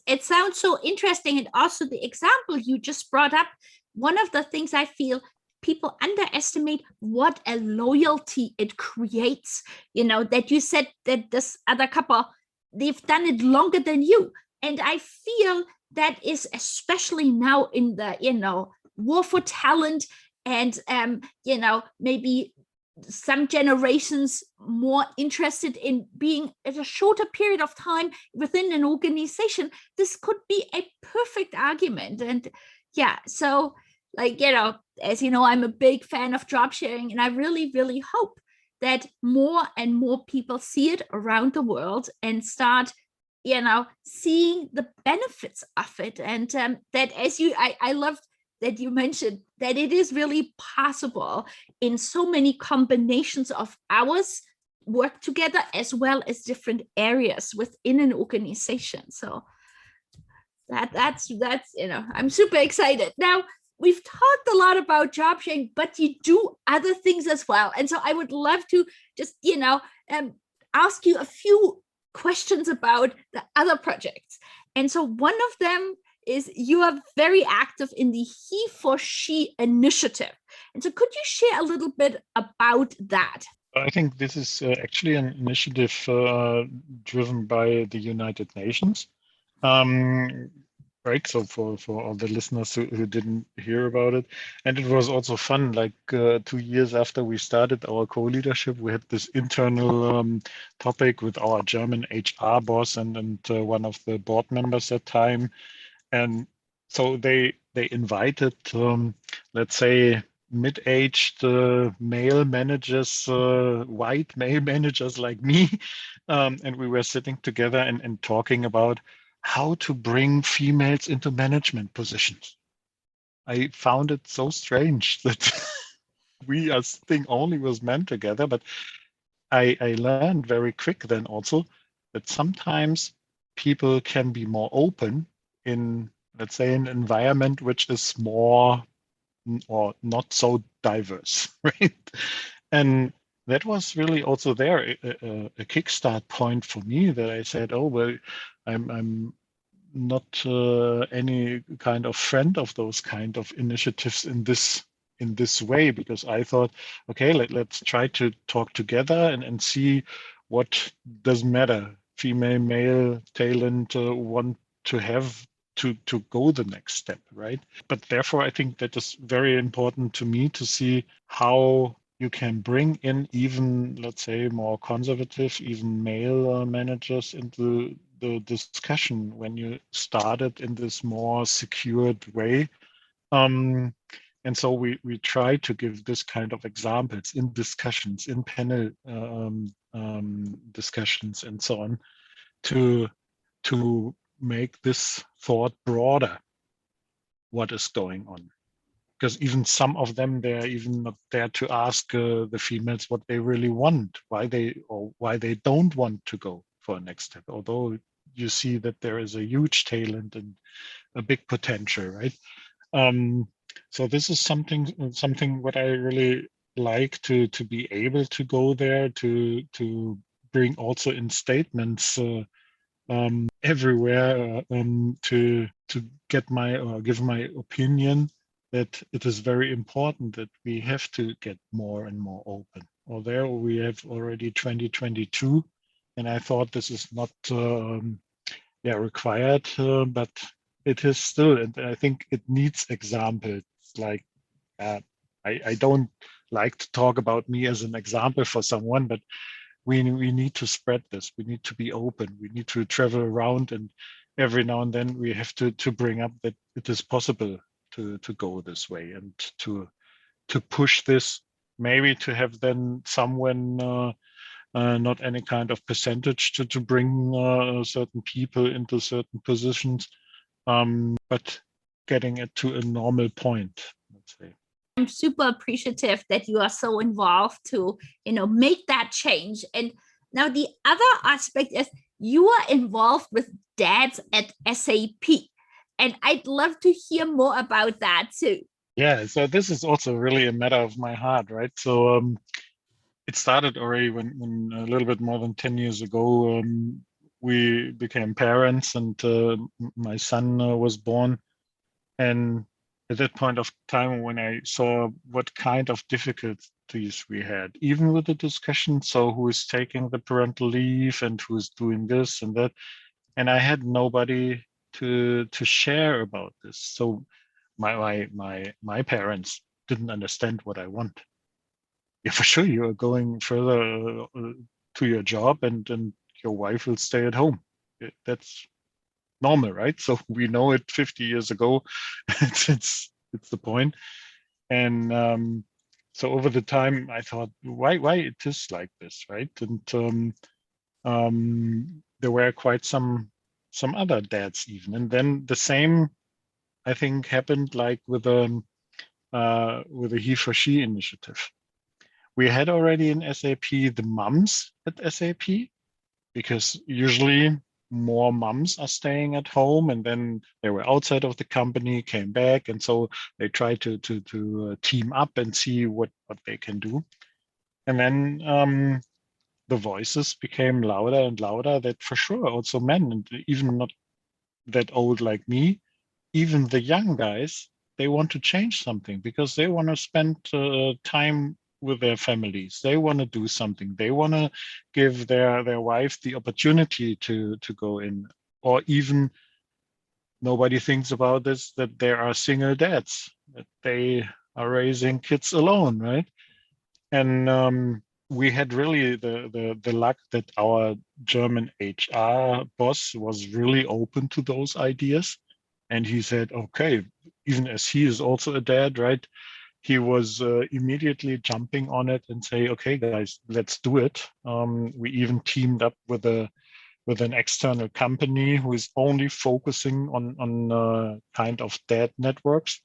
It sounds so interesting. And also the example you just brought up, one of the things I feel people underestimate what a loyalty it creates. That you said that this other couple, they've done it longer than you. And I feel that is especially now in the, war for talent and, maybe some generations more interested in being at a shorter period of time within an organization. This could be a perfect argument. And so as you know, I'm a big fan of job sharing, and I really, really hope that more and more people see it around the world and start seeing the benefits of it. And that I love that you mentioned that it is really possible in so many combinations of hours work together, as well as different areas within an organization. So that's I'm super excited. Now, we've talked a lot about job sharing, but you do other things as well. And so I would love to just ask you a few questions about the other projects. And so one of them is you are very active in the He for She initiative. And so could you share a little bit about that? I think this is actually an initiative driven by the United Nations. Right, so for all the listeners who didn't hear about it, and it was also fun, like 2 years after we started our co-leadership, we had this internal topic with our German HR boss and one of the board members at time. And so they invited, let's say, mid-aged male managers, white male managers like me, and we were sitting together and talking about how to bring females into management positions. I found it so strange that we are sitting only with men together, but I learned very quick then also that sometimes people can be more open in, let's say, an environment which is more or not so diverse, right? And that was really also there a kickstart point for me, that I said, oh, well, I'm not any kind of friend of those kind of initiatives in this in this way, because I thought, okay, let's try to talk together and see what does matter. Female, male talent want to have to go the next step, right? But therefore, I think that is very important to me to see how you can bring in even, let's say, more conservative, even male managers into the discussion when you started in this more secured way. And so we try to give this kind of examples in discussions, in panel discussions, and so on, to make this thought broader. What is going on? Because even some of them, they're even not there to ask the females what they really want, why they don't want to go for a next step. Although you see that there is a huge talent and a big potential, right? So this is something what I really like to be able to go there to bring also in statements everywhere to get my or give my opinion that it is very important that we have to get more and more open. Although we have already 2022, and I thought this is not required, but it is still, and I think it needs examples. Like I don't like to talk about me as an example for someone, but we need to spread this. We need to be open. We need to travel around, and every now and then we have to bring up that it is possible to go this way and to push this. Maybe to have then someone not any kind of percentage to bring certain people into certain positions, but getting it to a normal point, let's say. I'm super appreciative that you are so involved to, make that change. And now the other aspect is you are involved with dads at SAP. And I'd love to hear more about that too. Yeah, so this is also really a matter of my heart, right? So it started already when a little bit more than 10 years ago, we became parents, and my son was born. And at that point of time, when I saw what kind of difficulties we had, even with the discussion, so who is taking the parental leave and who is doing this and that, and I had nobody to share about this. So my parents didn't understand what I want. Yeah, for sure, you are going further to your job, and your wife will stay at home. That's normal, right? So we know it 50 years ago. it's the point. And so over the time, I thought, why it is like this, right? And there were quite some other dads even, and then the same, I think, happened like with a he for she initiative. We had already in SAP the moms at SAP, because usually more moms are staying at home, and then they were outside of the company, came back, and so they try to team up and see what they can do. And then the voices became louder and louder that for sure also men, and even not that old like me, even the young guys, they want to change something because they want to spend time with their families. They want to do something. They want to give their wife the opportunity to go in. Or even nobody thinks about this, that there are single dads, that they are raising kids alone, right? And we had really the luck that our German HR boss was really open to those ideas. And he said, okay, even as he is also a dad, right? He was immediately jumping on it and say, okay, guys, let's do it. We even teamed up with an external company who is only focusing on kind of dad networks,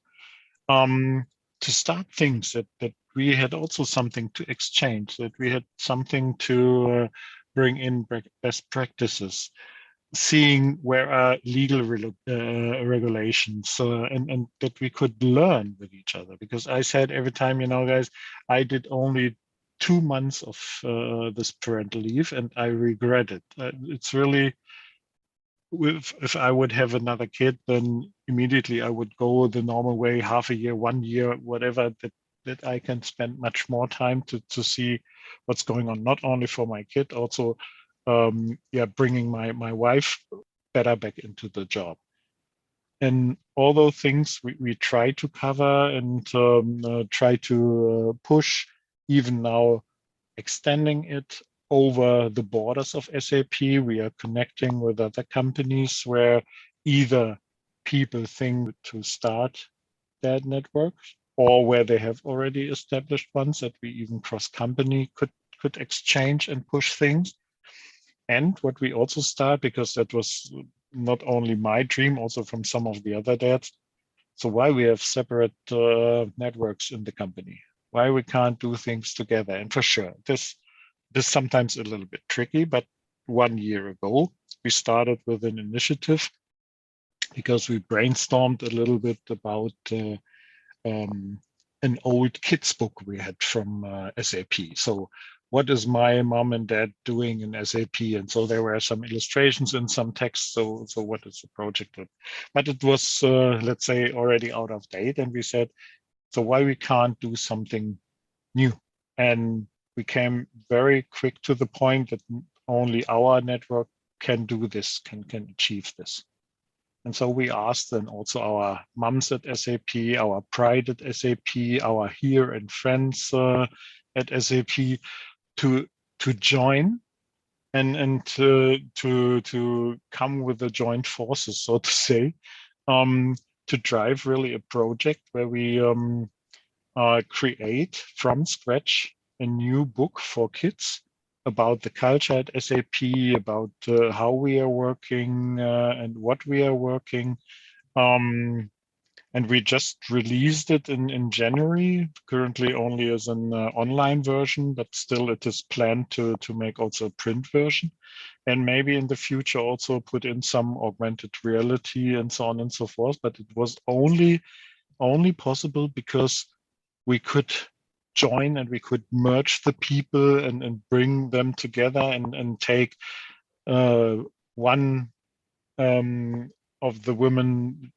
to start things that we had also something to exchange, that we had something to bring in best practices, seeing where are legal regulations, and that we could learn with each other. Because I said every time, guys, I did only 2 months of this parental leave, and I regret it. It's really, if I would have another kid, then immediately I would go the normal way, half a year, 1 year, whatever. that I can spend much more time to see what's going on, not only for my kid, also bringing my wife better back into the job. And all those things we try to cover and try to push, even now extending it over the borders of SAP. We are connecting with other companies where either people think to start that network or where they have already established ones that we even cross-company could exchange and push things. And what we also start, because that was not only my dream, also from some of the other dads. So why we have separate networks in the company? Why we can't do things together? And for sure, this sometimes a little bit tricky, but 1 year ago, we started with an initiative because we brainstormed a little bit about an old kids book we had from SAP. So what is my mom and dad doing in SAP? And so there were some illustrations and some text. So what is the project? But it was, let's say, already out of date. And we said, so why we can't do something new? And we came very quick to the point that only our network can do this, can achieve this. And so we asked then also our moms at SAP, our pride at SAP, our here and friends at SAP to join and to come with the joint forces, so to say, to drive really a project where we create from scratch a new book for kids about the culture at SAP, about how we are working and what we are working. And we just released it in January, currently only as an online version, but still it is planned to make also a print version. And maybe in the future also put in some augmented reality and so on and so forth. But it was only possible because we could join and we could merge the people and bring them together and take one of the women.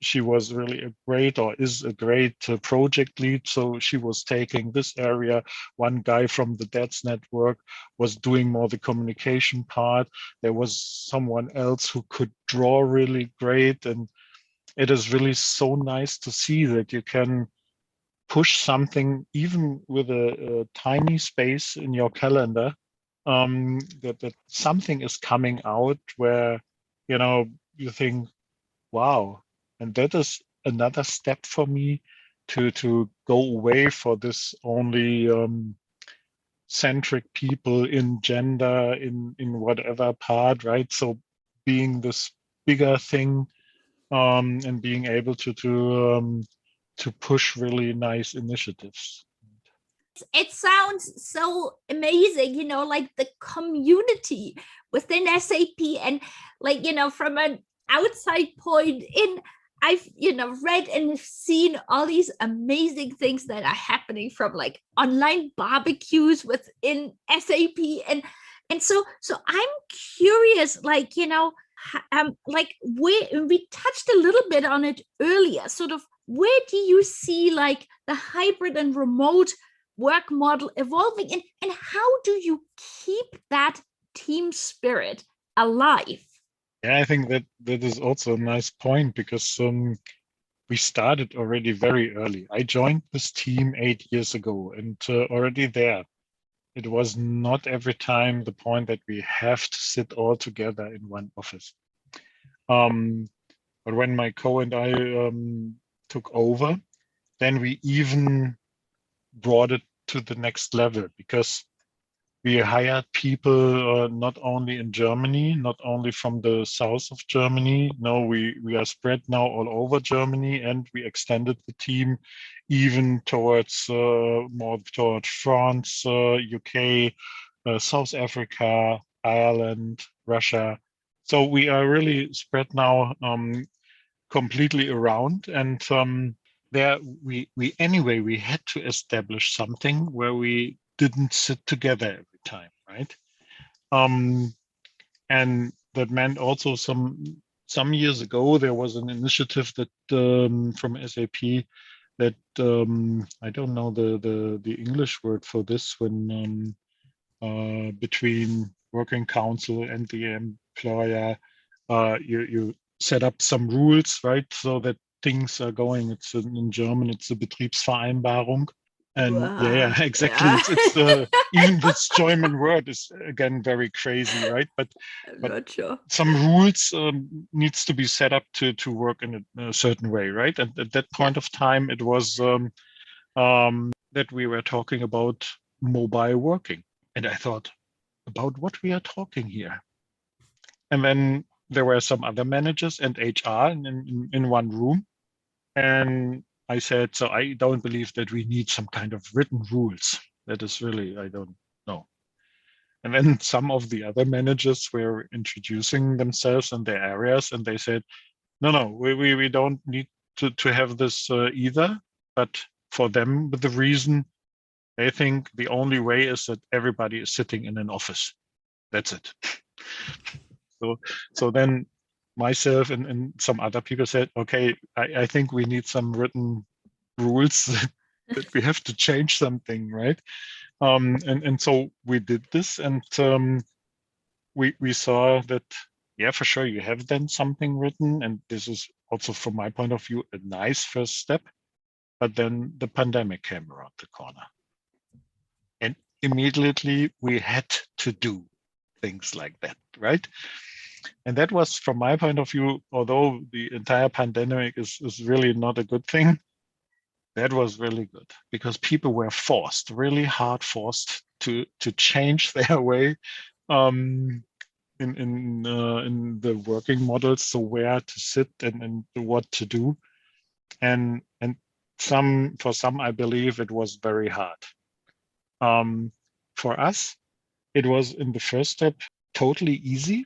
She was really a great or is a great project lead. So she was taking this area. One guy from the DADS network was doing more the communication part. There was someone else who could draw really great. And it is really so nice to see that you can push something even with a tiny space in your calendar, that something is coming out where you think, wow. And that is another step for me to go away for this only centric people in gender in whatever part, right? So being this bigger thing and being able to push really nice initiatives. It sounds so amazing, like the community within SAP, and like, from an outside point in, I've, read and seen all these amazing things that are happening, from like online barbecues within SAP. And so I'm curious, like, like we touched a little bit on it earlier, sort of where do you see like the hybrid and remote work model evolving, and how do you keep that team spirit alive? Yeah, I think that is also a nice point because we started already very early. I joined this team 8 years ago, and already there, it was not every time the point that we have to sit all together in one office. But when my co and I took over, then we even brought it to the next level because we hired people not only in Germany, not only from the south of Germany. No, we are spread now all over Germany, and we extended the team even towards more towards France, UK, South Africa, Ireland, Russia. So we are really spread now completely around, and there we had to establish something where we didn't sit together every time, right? And that meant also some years ago there was an initiative that from SAP that I don't know the English word for this, when between working council and the employer, you set up some rules, right? So that things are going. It's in German, it's a Betriebsvereinbarung. And yeah, exactly. Yeah. It's even this German word is again very crazy, right? I'm But not sure. some rules needs to be set up to work in a certain way, right? And at that Yeah. point of time, it was that we were talking about mobile working, and I thought, about what we are talking here. And then there were some other managers and HR in one room. And I said, so I don't believe that we need some kind of written rules. That is really, I don't know. And then some of the other managers were introducing themselves in their areas, and they said, no, we don't need to have this either. But for them, with the reason, they think the only way is that everybody is sitting in an office. That's it. So, so then myself and some other people said, okay, I think we need some written rules that we have to change something, right? And so we did this, and we saw that, yeah, for sure, you have then something written, and this is also from my point of view a nice first step. But then the pandemic came around the corner, and immediately we had to do things like that, right? And that was, from my point of view, although the entire pandemic is really not a good thing, that was really good because people were forced, really hard forced to change their way um, in the working models, so where to sit and what to do, and some for some I believe it was very hard. For us, it was in the first step totally easy.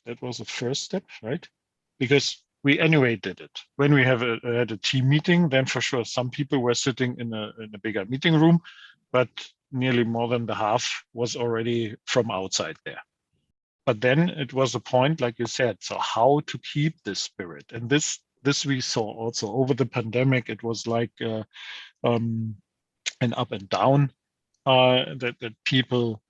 That was the first step, right? Because we anyway did it. When we had a team meeting, then for sure some people were sitting in a bigger meeting room, but nearly more than the half was already from outside there. But then it was a point, like you said, so how to keep this spirit? And this we saw also over the pandemic. It was like um, an up and down, that people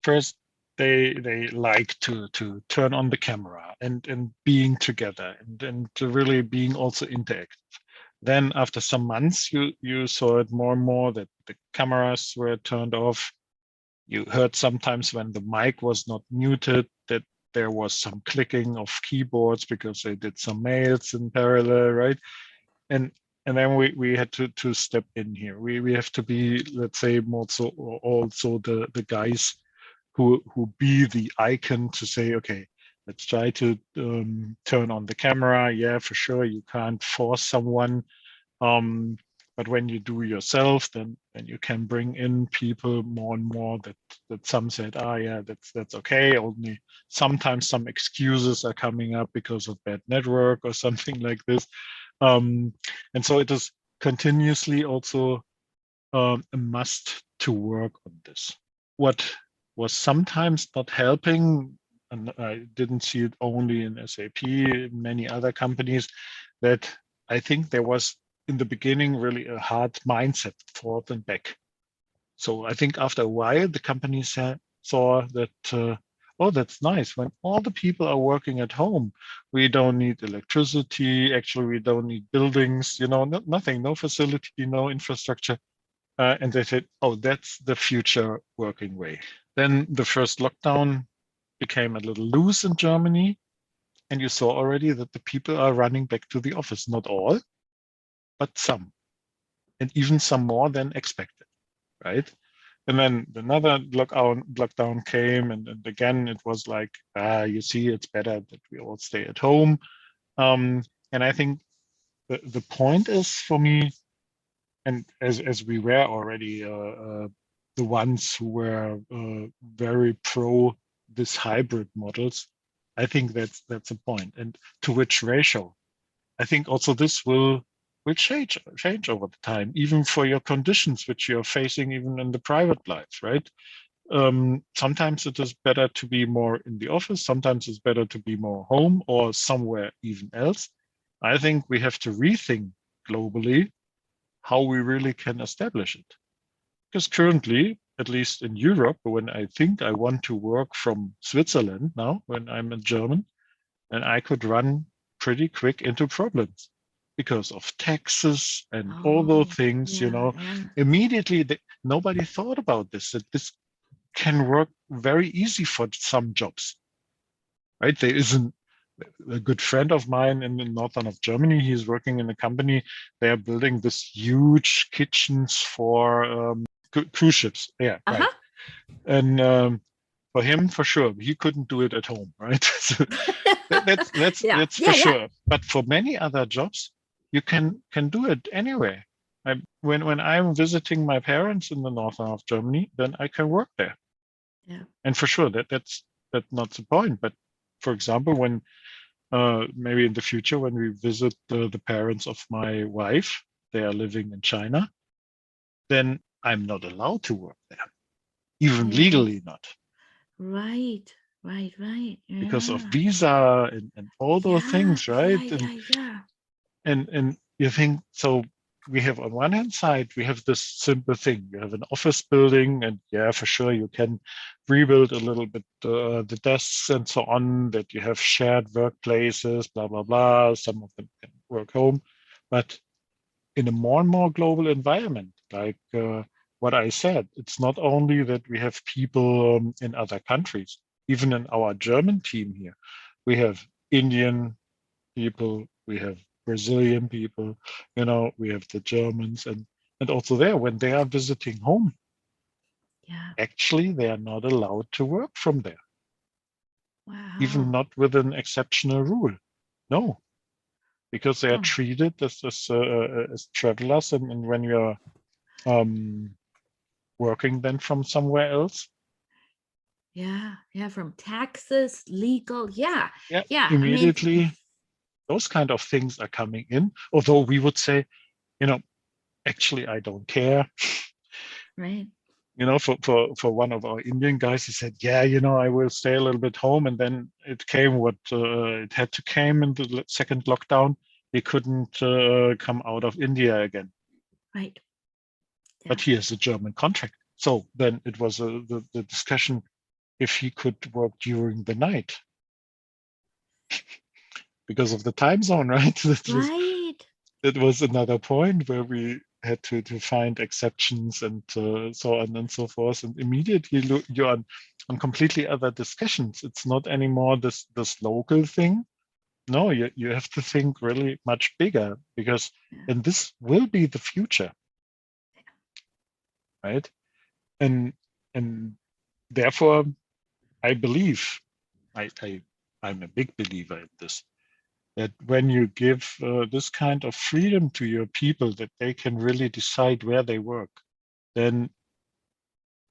first they like to turn on the camera and being together and to really being also interactive. Then after some months, you saw it more and more that the cameras were turned off. You heard sometimes when the mic was not muted that there was some clicking of keyboards because they did some mails in parallel, right? And and then we had to step in here. We have to be, let's say, more so also the guys who be the icon to say, okay, let's try to turn on the camera. Yeah, for sure, you can't force someone, um, but when you do yourself, then you can bring in people more and more. That some said, ah, yeah, that's okay. Only sometimes some excuses are coming up because of bad network or something like this, um, and so it is continuously also a must to work on this. What was sometimes not helping, and I didn't see it only in SAP, many other companies, that I think there was in the beginning really a hard mindset forth and back. So I think after a while, the company saw that, oh, that's nice. When all the people are working at home, we don't need electricity. Actually, we don't need buildings, nothing, no facility, no infrastructure. And they said, oh, that's the future working way. Then the first lockdown became a little loose in Germany. And you saw already that the people are running back to the office. Not all, but some, and even some more than expected, right? And then another lockdown came, and again, it was like, you see, it's better that we all stay at home. And I think the point is for me, and as we were already the ones who were very pro this hybrid models, I think that's a point. And to which ratio? I think also this will change over the time, even for your conditions which you're facing even in the private life, right? Sometimes it is better to be more in the office, sometimes it's better to be more home or somewhere even else. I think we have to rethink globally how we really can establish it. Because currently, at least in Europe, when I think I want to work from Switzerland now, when I'm in German, and I could run pretty quick into problems because of taxes and all those Oh, things, immediately nobody thought about this, that this can work very easy for some jobs, right? There isn't a good friend of mine in the northern of Germany. He's working in a company. They are building this huge kitchens for cruise ships. Yeah, right. uh-huh. And for him, for sure, he couldn't do it at home, right? So Yeah, that's for yeah, yeah. sure. But for many other jobs, you can do it anyway. When I'm visiting my parents in the north of Germany, then I can work there. Yeah. And for sure, that's not the point. But for example, when maybe in the future when we visit the parents of my wife, they are living in China, then I'm not allowed to work there, even Yes. legally not, Right, right. because of Yeah. visa and all those Yeah, things, yeah, right? yeah, yeah. And you think so. We have on one hand side, we have this simple thing. You have an office building, and yeah, for sure, you can rebuild a little bit the desks and so on, that you have shared workplaces, blah, blah, blah. Some of them can work home. But in a more and more global environment, like what I said, it's not only that we have people in other countries, even in our German team here, we have Indian people, we have Brazilian people, we have the Germans, and also there, when they are visiting home, Yeah. actually they are not allowed to work from there, even Wow. not with an exceptional rule. No, because they are Oh, treated as travelers, and when you're um, working then from somewhere else, yeah, yeah. From taxes, legal. Yeah, yeah, yeah. I mean, immediately those kind of things are coming in. Although we would say, you know, actually I don't care. right. For one of our Indian guys, he said, yeah, I will stay a little bit home. And then it came what it had to came in the second lockdown. He couldn't come out of India again, Right. but Yeah. he has a German contract. So then it was the discussion if he could work during the night because of the time zone, right? Right. That was another point where we had to find exceptions and so on and so forth. And immediately you're on completely other discussions. It's not anymore this local thing. No, you have to think really much bigger, because Yeah. and this will be the future, right? And and therefore, I believe I I'm a big believer in this, that when you give this kind of freedom to your people, that they can really decide where they work, then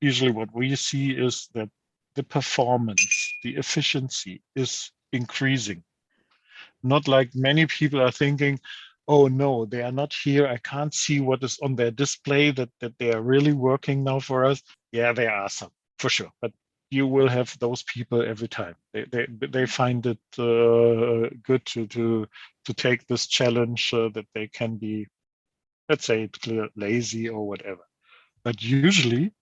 usually what we see is that the performance, the efficiency is increasing. Not like many people are thinking, oh no, they are not here. I can't see what is on their display, that they are really working now for us. Yeah, there are some, for sure. But you will have those people every time. They find it good to take this challenge, that they can be, let's say, clear lazy or whatever. But usually,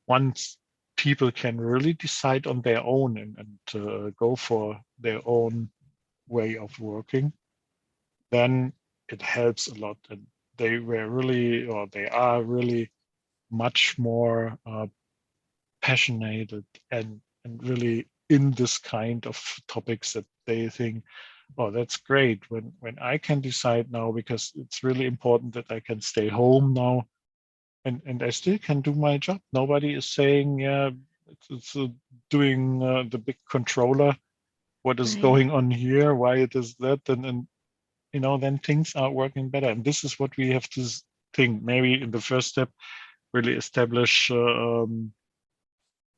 once people can really decide on their own and go for their own way of working, then it helps a lot. And they were really, or they are really much more passionate and really in this kind of topics, that they think, oh, that's great when I can decide now, because it's really important that I can stay home now, and I still can do my job. Nobody is saying, yeah, it's doing the big controller, what is Right. going on here, why it is that, and then things are working better. And this is what we have to think. Maybe in the first step, really establish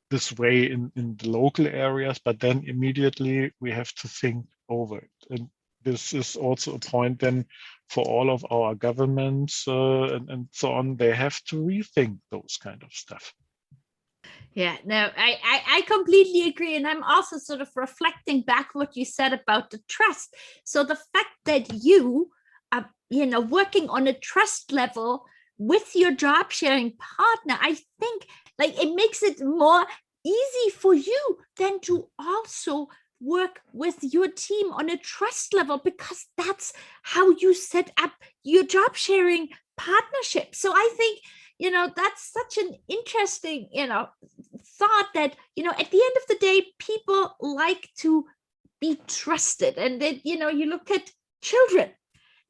this way in the local areas, but then immediately we have to think over it. And this is also a point then for all of our governments and so on. They have to rethink those kind of stuff. Yeah, no, I completely agree. And I'm also sort of reflecting back what you said about the trust. So the fact that you working on a trust level with your job sharing partner, I think like it makes it more easy for you then to also work with your team on a trust level, because that's how you set up your job sharing partnership. So I think that's such an interesting thought that at the end of the day, people like to be trusted. And that you look at children,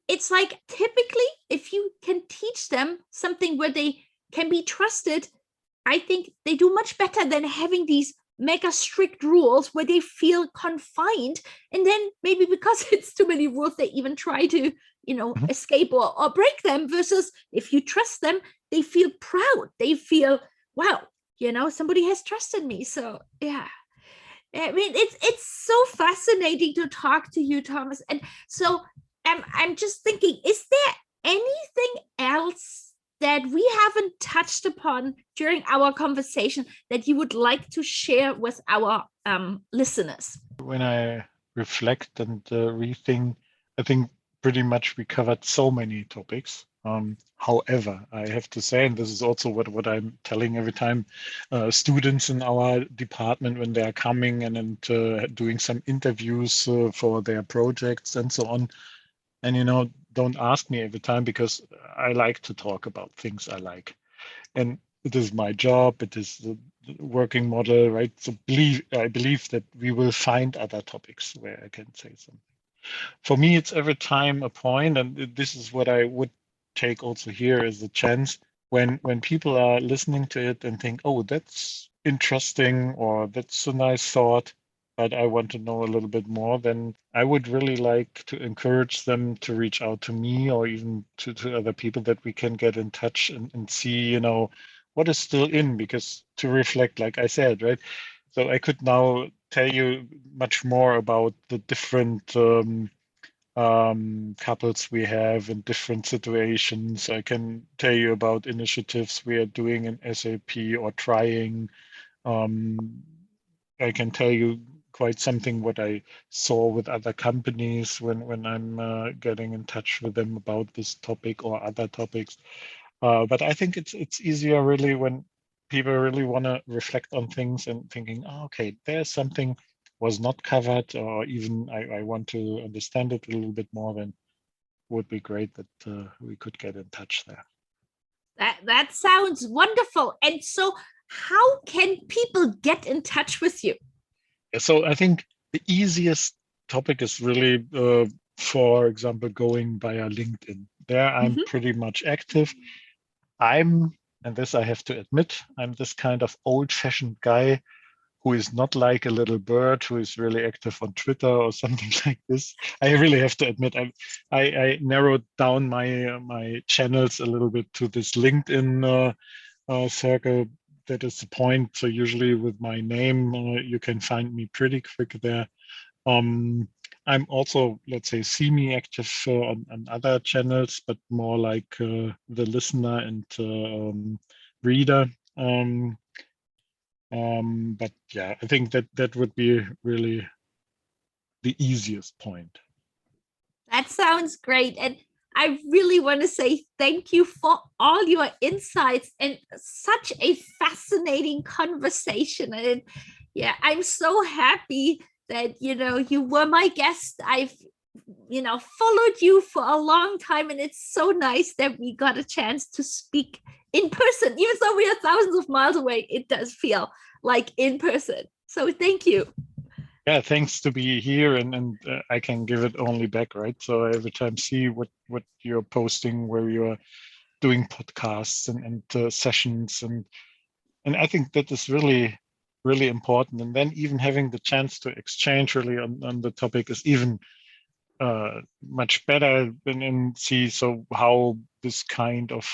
it's like typically if you can teach them something where they can be trusted, I think they do much better than having these mega strict rules where they feel confined. And then maybe because it's too many rules, they even try to, escape or break them. Versus if you trust them, they feel proud. They feel, wow, somebody has trusted me. So yeah. I mean, it's so fascinating to talk to you, Thomas. And so I'm just thinking, is there anything else that we haven't touched upon during our conversation that you would like to share with our listeners? When I reflect and rethink, I think pretty much we covered so many topics. However, I have to say, and this is also what I'm telling every time students in our department when they are coming and doing some interviews for their projects and so on. And don't ask me every time, because I like to talk about things I like. And it is my job, it is the working model, right? So I believe that we will find other topics where I can say something. For me, it's every time a point, and this is what I would take also here as a chance when people are listening to it and think, oh, that's interesting, or that's a nice thought, but I want to know a little bit more, then I would really like to encourage them to reach out to me, or even to other people, that we can get in touch and see, what is still in, because to reflect, like I said, right? So I could now tell you much more about the different couples we have in different situations. I can tell you about initiatives we are doing in SAP or trying. I can tell you quite something what I saw with other companies when I'm getting in touch with them about this topic or other topics. But I think it's easier really when people really want to reflect on things and thinking, oh, okay, there's something was not covered, or even I want to understand it a little bit more, then would be great that we could get in touch there. That sounds wonderful. And so how can people get in touch with you? So I think the easiest topic is really, for example, going via LinkedIn. There I'm pretty much active. And this I have to admit, I'm this kind of old-fashioned guy who is not like a little bird who is really active on Twitter or something like this. I really have to admit, I narrowed down my channels a little bit to this LinkedIn circle. That is the point. So usually with my name, you can find me pretty quick there. I'm also, let's say, semi-active on other channels, but more like the listener and reader. But yeah, I think that would be really the easiest point. That sounds great. And I really want to say thank you for all your insights and such a fascinating conversation. And yeah, I'm so happy that, you were my guest. I've, followed you for a long time, and it's so nice that we got a chance to speak in person. Even though we are thousands of miles away, it does feel like in person. So thank you. Yeah, thanks to be here, and I can give it only back, right? So I every time see what you're posting, where you're doing podcasts and sessions, and I think that is really, really important. And then even having the chance to exchange really on the topic is even much better and see so how this kind of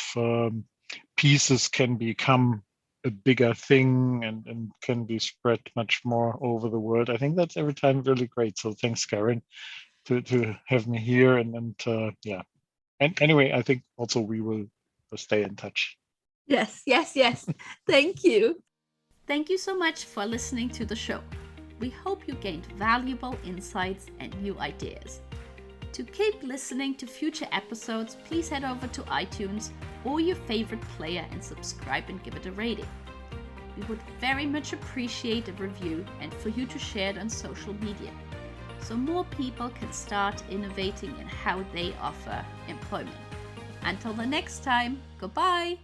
pieces can become a bigger thing and can be spread much more over the world. I think that's every time really great. So thanks, Karen, to have me here. And yeah. And anyway, I think also we will stay in touch. Yes. Thank you. Thank you so much for listening to the show. We hope you gained valuable insights and new ideas. To keep listening to future episodes, please head over to iTunes or your favorite player and subscribe and give it a rating. We would very much appreciate a review and for you to share it on social media, so more people can start innovating in how they offer employment. Until the next time, goodbye!